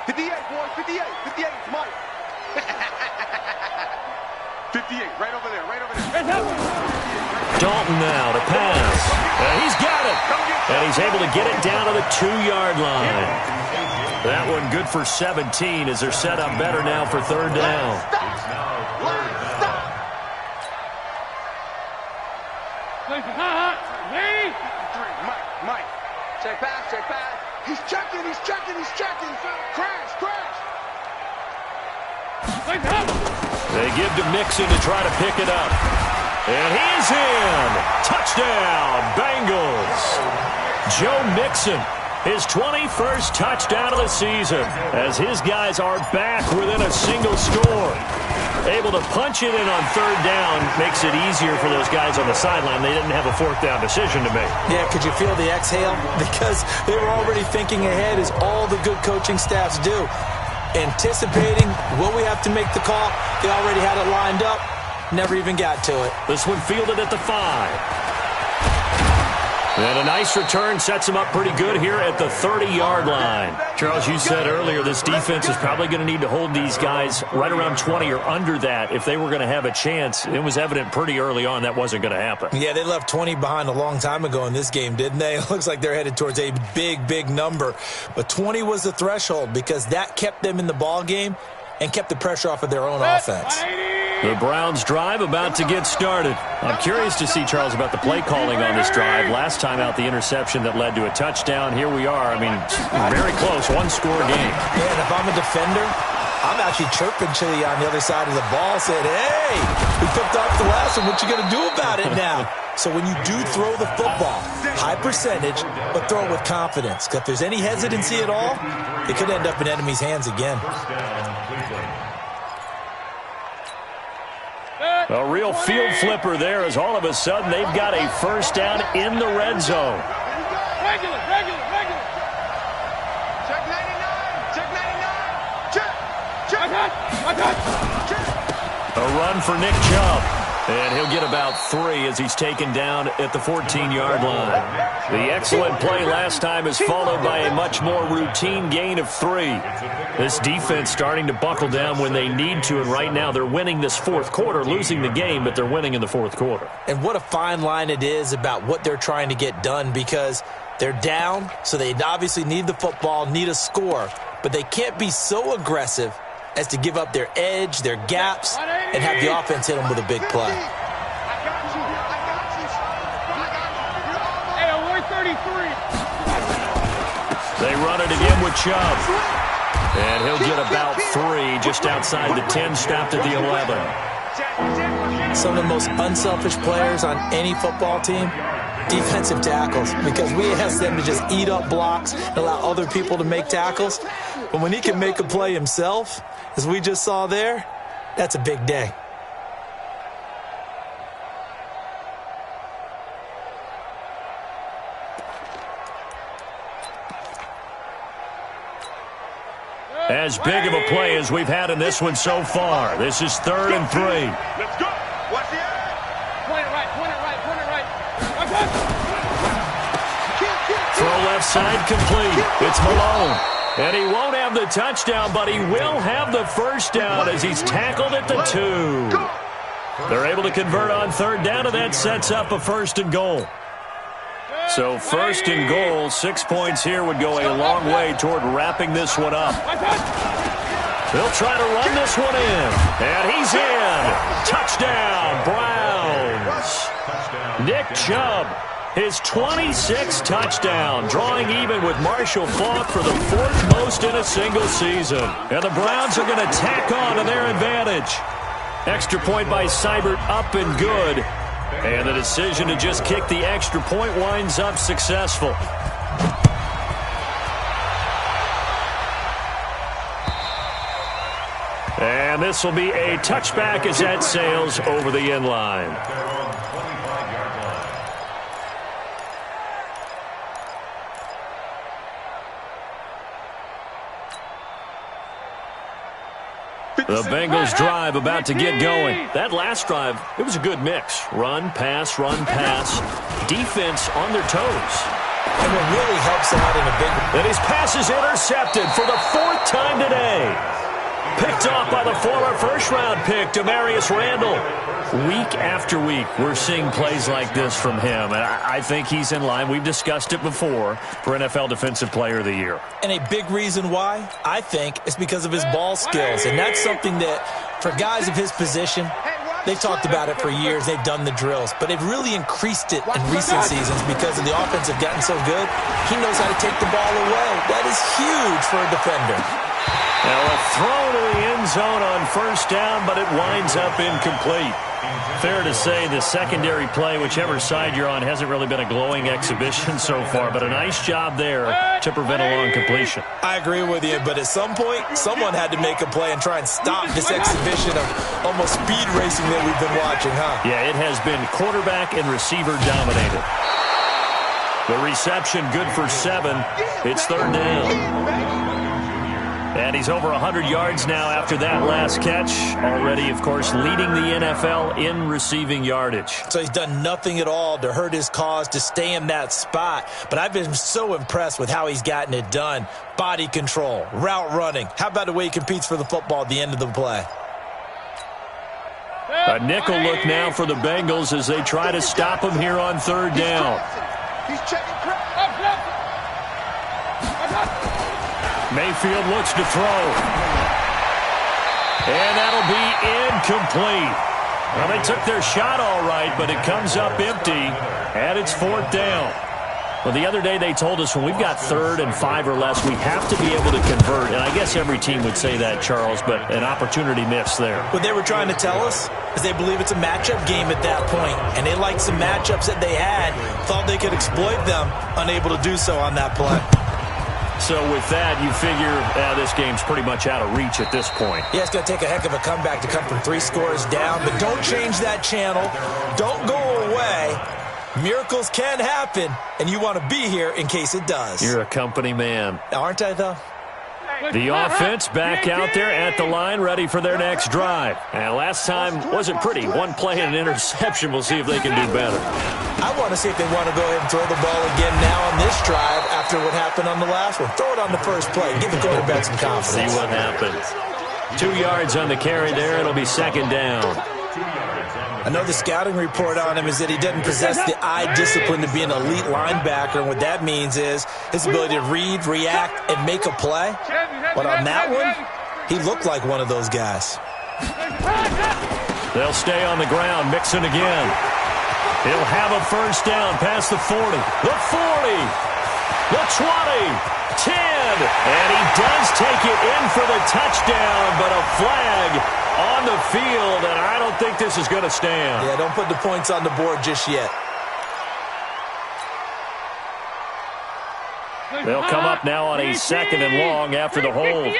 58, boys, 58, 58, Mike. 58, right over there, right over there. Dalton now to pass. And he's got it. And he's able to get it down to the 2-yard line. That one good for 17 as they're set up better now for 3rd down. Mike. Check pass, check pass. He's checking, he's checking, he's checking. Crash, crash. They give to Mixon to try to pick it up. And he's in. Touchdown, Bengals. Joe Mixon, his 21st touchdown of the season, as his guys are back within a single score. Able to punch it in on 3rd down makes it easier for those guys on the sideline. They didn't have a 4th down decision to make. Yeah, could you feel the exhale? Because they were already thinking ahead, as all the good coaching staffs do. Anticipating, will we have to make the call? They already had it lined up. Never even got to it. This one fielded at the 5. And a nice return sets him up pretty good here at the 30-yard line. Charles, you said earlier this defense is probably going to need to hold these guys right around 20 or under that if they were going to have a chance. It was evident pretty early on that wasn't going to happen. Yeah, they left 20 behind a long time ago in this game, didn't they? It looks like they're headed towards a big, big number. But 20 was the threshold because that kept them in the ball game and kept the pressure off of their own offense. The Browns drive about to get started. I'm curious to see, Charles, about the play calling on this drive. Last time out, the interception that led to a touchdown. Here we are. I mean, very close, one-score game. Yeah, and if I'm a defender, I'm actually chirping Chili on the other side of the ball, saying, hey, we picked off the last one. What you going to do about it now? So when you do throw the football, high percentage, but throw it with confidence. Because if there's any hesitancy at all, it could end up in enemy's hands again. A real field flipper there, as all of a sudden they've got a 1st down in the red zone. Regular. Check 99, check 99, check. A run for Nick Chubb. And he'll get about 3 as he's taken down at the 14-yard line. The excellent play last time is followed by a much more routine gain of 3. This defense starting to buckle down when they need to, and right now they're winning this 4th quarter, losing the game, but they're winning in the 4th quarter. And what a fine line it is about what they're trying to get done, because they're down, so they obviously need the football, need a score, but they can't be so aggressive as to give up their edge, their gaps, and have the offense hit them with a big play. They run it again with Chubb. And he'll get about 3 just outside the 10, stopped at the 11. Some of the most unselfish players on any football team, defensive tackles, because we ask them to just eat up blocks and allow other people to make tackles. But when he can make a play himself, as we just saw there, that's a big day. As big of a play as we've had in this one so far. This is 3rd and 3. Let's go. Watch the edge. Point it right, point it right, point it right. Throw left side complete. It's Malone. And he won't have the touchdown, but he will have the first down as he's tackled at the 2. They're able to convert on 3rd down, and that sets up a 1st and goal. So 1st and goal, 6 points here would go a long way toward wrapping this one up. They'll try to run this one in. And he's in. Touchdown, Browns. Nick Chubb, his 26th touchdown, drawing even with Marshall Faulk for the 4th most in a single season. And the Browns are going to tack on to their advantage. Extra point by Seibert, up and good. And the decision to just kick the extra point winds up successful. And this will be a touchback as that sails over the end line. The Bengals drive about to get going. That last drive, it was a good mix. Run, pass, defense on their toes. And what really helps out in a big... And his pass is intercepted for the 4th time today. Picked off by the former first-round pick, Demarius Randall. Week after week, we're seeing plays like this from him, and I think he's in line. We've discussed it before for NFL Defensive Player of the Year. And a big reason why, I think, is because of his ball skills. And that's something that, for guys of his position, they've talked about it for years. They've done the drills. But they've really increased it in recent seasons because of the offense have gotten so good. He knows how to take the ball away. That is huge for a defender. Now a throw to the end zone on 1st down, but it winds up incomplete. Fair to say the secondary play, whichever side you're on, hasn't really been a glowing exhibition so far, but a nice job there to prevent a long completion. I agree with you, but at some point, someone had to make a play and try and stop this exhibition of almost speed racing that we've been watching, huh? Yeah, it has been quarterback and receiver dominated. The reception good for 7. It's 3rd down. And he's over 100 yards now after that last catch. Already, of course, leading the NFL in receiving yardage. So he's done nothing at all to hurt his cause, to stay in that spot. But I've been so impressed with how he's gotten it done. Body control, route running. How about the way he competes for the football at the end of the play? A nickel look now for the Bengals as they try to stop him here on 3rd down. He's checking. Mayfield looks to throw. And that'll be incomplete. Well, they took their shot all right, but it comes up empty, and it's 4th down. Well, the other day they told us when we've got 3rd and 5 or less, we have to be able to convert. And I guess every team would say that, Charles, but an opportunity missed there. What they were trying to tell us is they believe it's a matchup game at that point, and they liked some matchups that they had, thought they could exploit them, unable to do so on that play. So with that, you figure this game's pretty much out of reach at this point. Yeah, it's going to take a heck of a comeback to come from 3 scores down, but don't change that channel. Don't go away. Miracles can happen, and you want to be here in case it does. You're a company man. Aren't I, though? The offense back out there at the line, ready for their next drive. And last time wasn't pretty. 1 play and an interception. We'll see if they can do better. I want to see if they want to go ahead and throw the ball again now on this drive after what happened on the last one. Throw it on the first play. Give the quarterback some confidence. See what happens. 2 yards on the carry there. It'll be 2nd down. I know the scouting report on him is that he doesn't possess the eye discipline to be an elite linebacker, and what that means is his ability to read, react, and make a play. But on that one, he looked like one of those guys. They'll stay on the ground. Mixon again. He'll have a 1st down past the 40. The 40. The 20, 10, and he does take it in for the touchdown, but a flag on the field, and I don't think this is going to stand. Yeah, don't put the points on the board just yet. They'll come up now on a 2nd and long after the hold.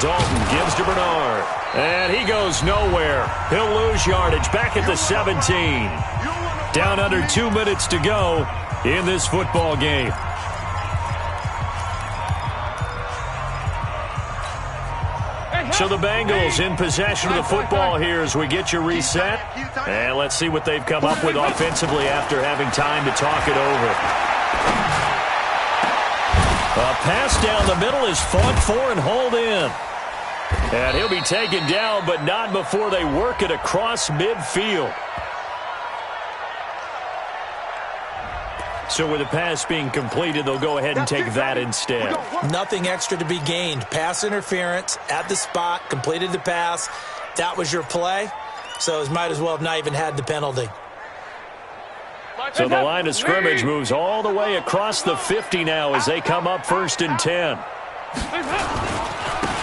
Dalton gives to Bernard, and he goes nowhere. He'll lose yardage back at the 17. Down under 2 minutes to go in this football game. So the Bengals in possession of the football here as we get you reset. And let's see what they've come up with offensively after having time to talk it over. A pass down the middle is fought for and hauled in. And he'll be taken down, but not before they work it across midfield. So with the pass being completed, they'll go ahead and take that instead. Nothing extra to be gained. Pass interference at the spot, completed the pass. That was your play, so it might as well have not even had the penalty. So the line of scrimmage moves all the way across the 50 now as they come up 1st and 10.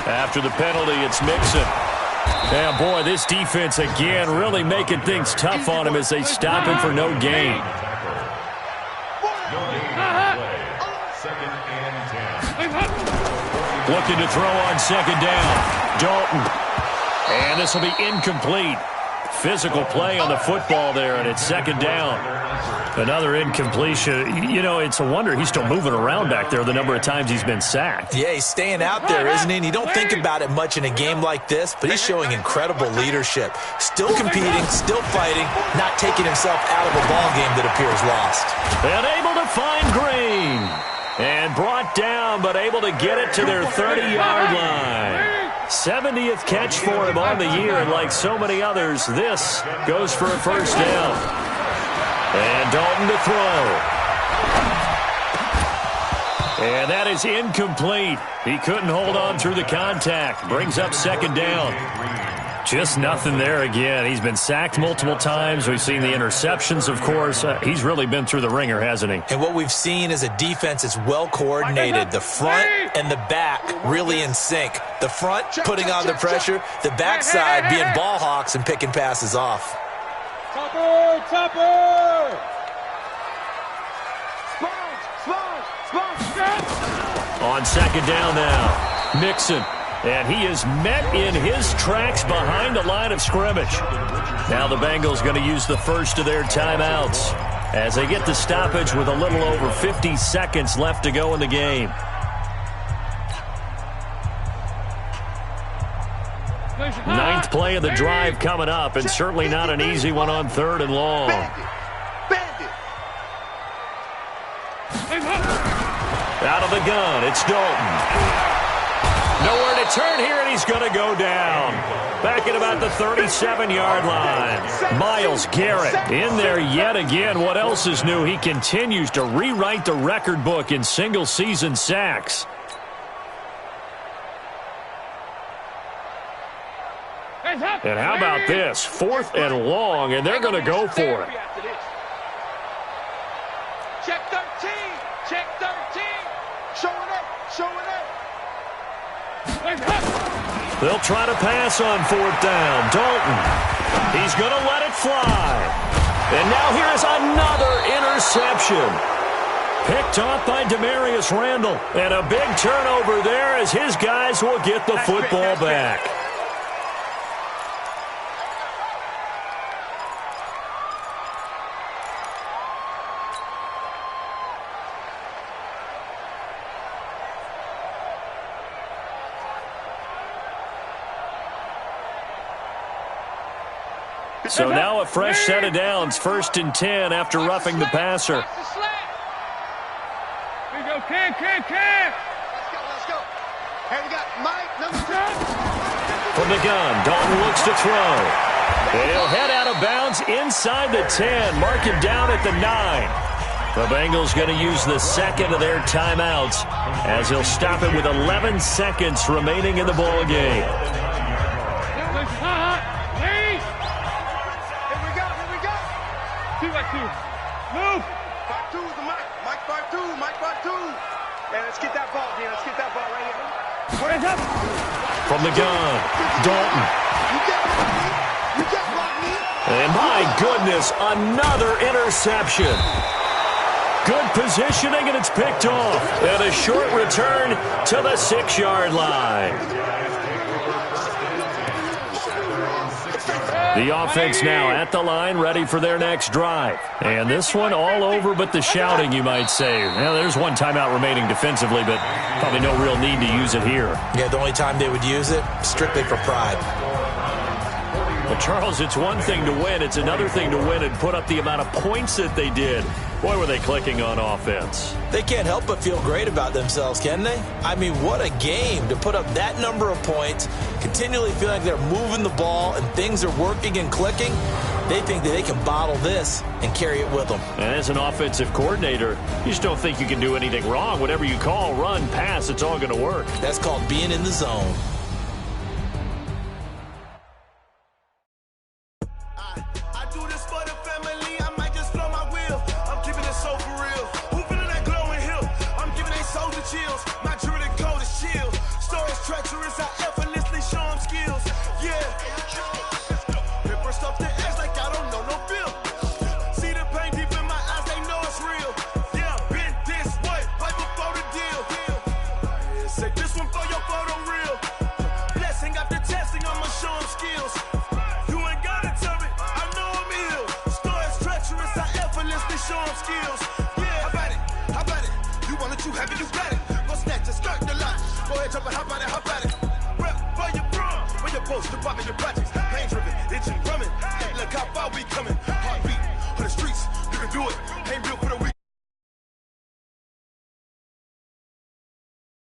After the penalty, it's Mixon. Yeah, boy, this defense again really making things tough on him as they stop him for no gain. Looking to throw on 2nd down. Dalton. And this will be incomplete. Physical play on the football there, and it's 2nd down. Another incompletion. You know, it's a wonder he's still moving around back there the number of times he's been sacked. Yeah, he's staying out there, isn't he? And you don't think about it much in a game like this, but he's showing incredible leadership. Still competing, still fighting, not taking himself out of a ball game that appears lost. And able to find Green. And brought down, but able to get it to their 30-yard line. 70th catch for him on the year, and like so many others, this goes for a 1st down. And Dalton to throw. And that is incomplete. He couldn't hold on through the contact. Brings up 2nd down. Just nothing there again. He's been sacked multiple times. We've seen the interceptions, of course. He's really been through the ringer, hasn't he? And what we've seen is a defense that's well coordinated. The front and the back really in sync. The front putting on the pressure, the backside being ball hawks and picking passes off. Topper! On 2nd down now, Mixon. And he is met in his tracks behind the line of scrimmage. Now the Bengals going to use the first of their timeouts as they get the stoppage with a little over 50 seconds left to go in the game. Ninth play of the drive coming up, and certainly not an easy one on 3rd and long. Out of the gun, it's Dalton. Nowhere to turn here, and he's going to go down. Back at about the 37-yard line. Myles Garrett in there yet again. What else is new? He continues to rewrite the record book in single-season sacks. And how about this? 4th and long, and they're going to go for it. Check 13. Check 13. Showing up. They'll try to pass on 4th down. Dalton. He's going to let it fly. And now here's another interception. Picked off by Demarius Randall. And a big turnover there as his guys will get the football back. So now a fresh set of downs, 1st and 10 after roughing the passer. Here we go, Cam. Let's go. Here we got Mike, number 10. From the gun, Dalton looks to throw. And he'll head out of bounds inside the 10, mark him down at the 9. The Bengals going to use the 2nd of their timeouts as he'll stop it with 11 seconds remaining in the ball game. Move. 5-2 is the mic. Mike 5-2. Mike 5-2. Yeah, let's get that ball, Dean. Let's get that ball right here. Hands up. From the gun, Dalton. You can't block me. And my goodness, another interception. Good positioning, and it's picked off. And a short return to the 6-yard line. The offense now at the line, ready for their next drive. And this one all over but the shouting, you might say. Well, there's one timeout remaining defensively, but probably no real need to use it here. Yeah, the only time they would use it, strictly for pride. Well, Charles, it's one thing to win. It's another thing to win and put up the amount of points that they did. Boy, were they clicking on offense. They can't help but feel great about themselves, can they? I mean, what a game to put up that number of points, continually feel like they're moving the ball and things are working and clicking. They think that they can bottle this and carry it with them. And as an offensive coordinator, you just don't think you can do anything wrong. Whatever you call, run, pass, it's all going to work. That's called being in the zone. Look how far we coming. Heartbeat for the streets. You can do it.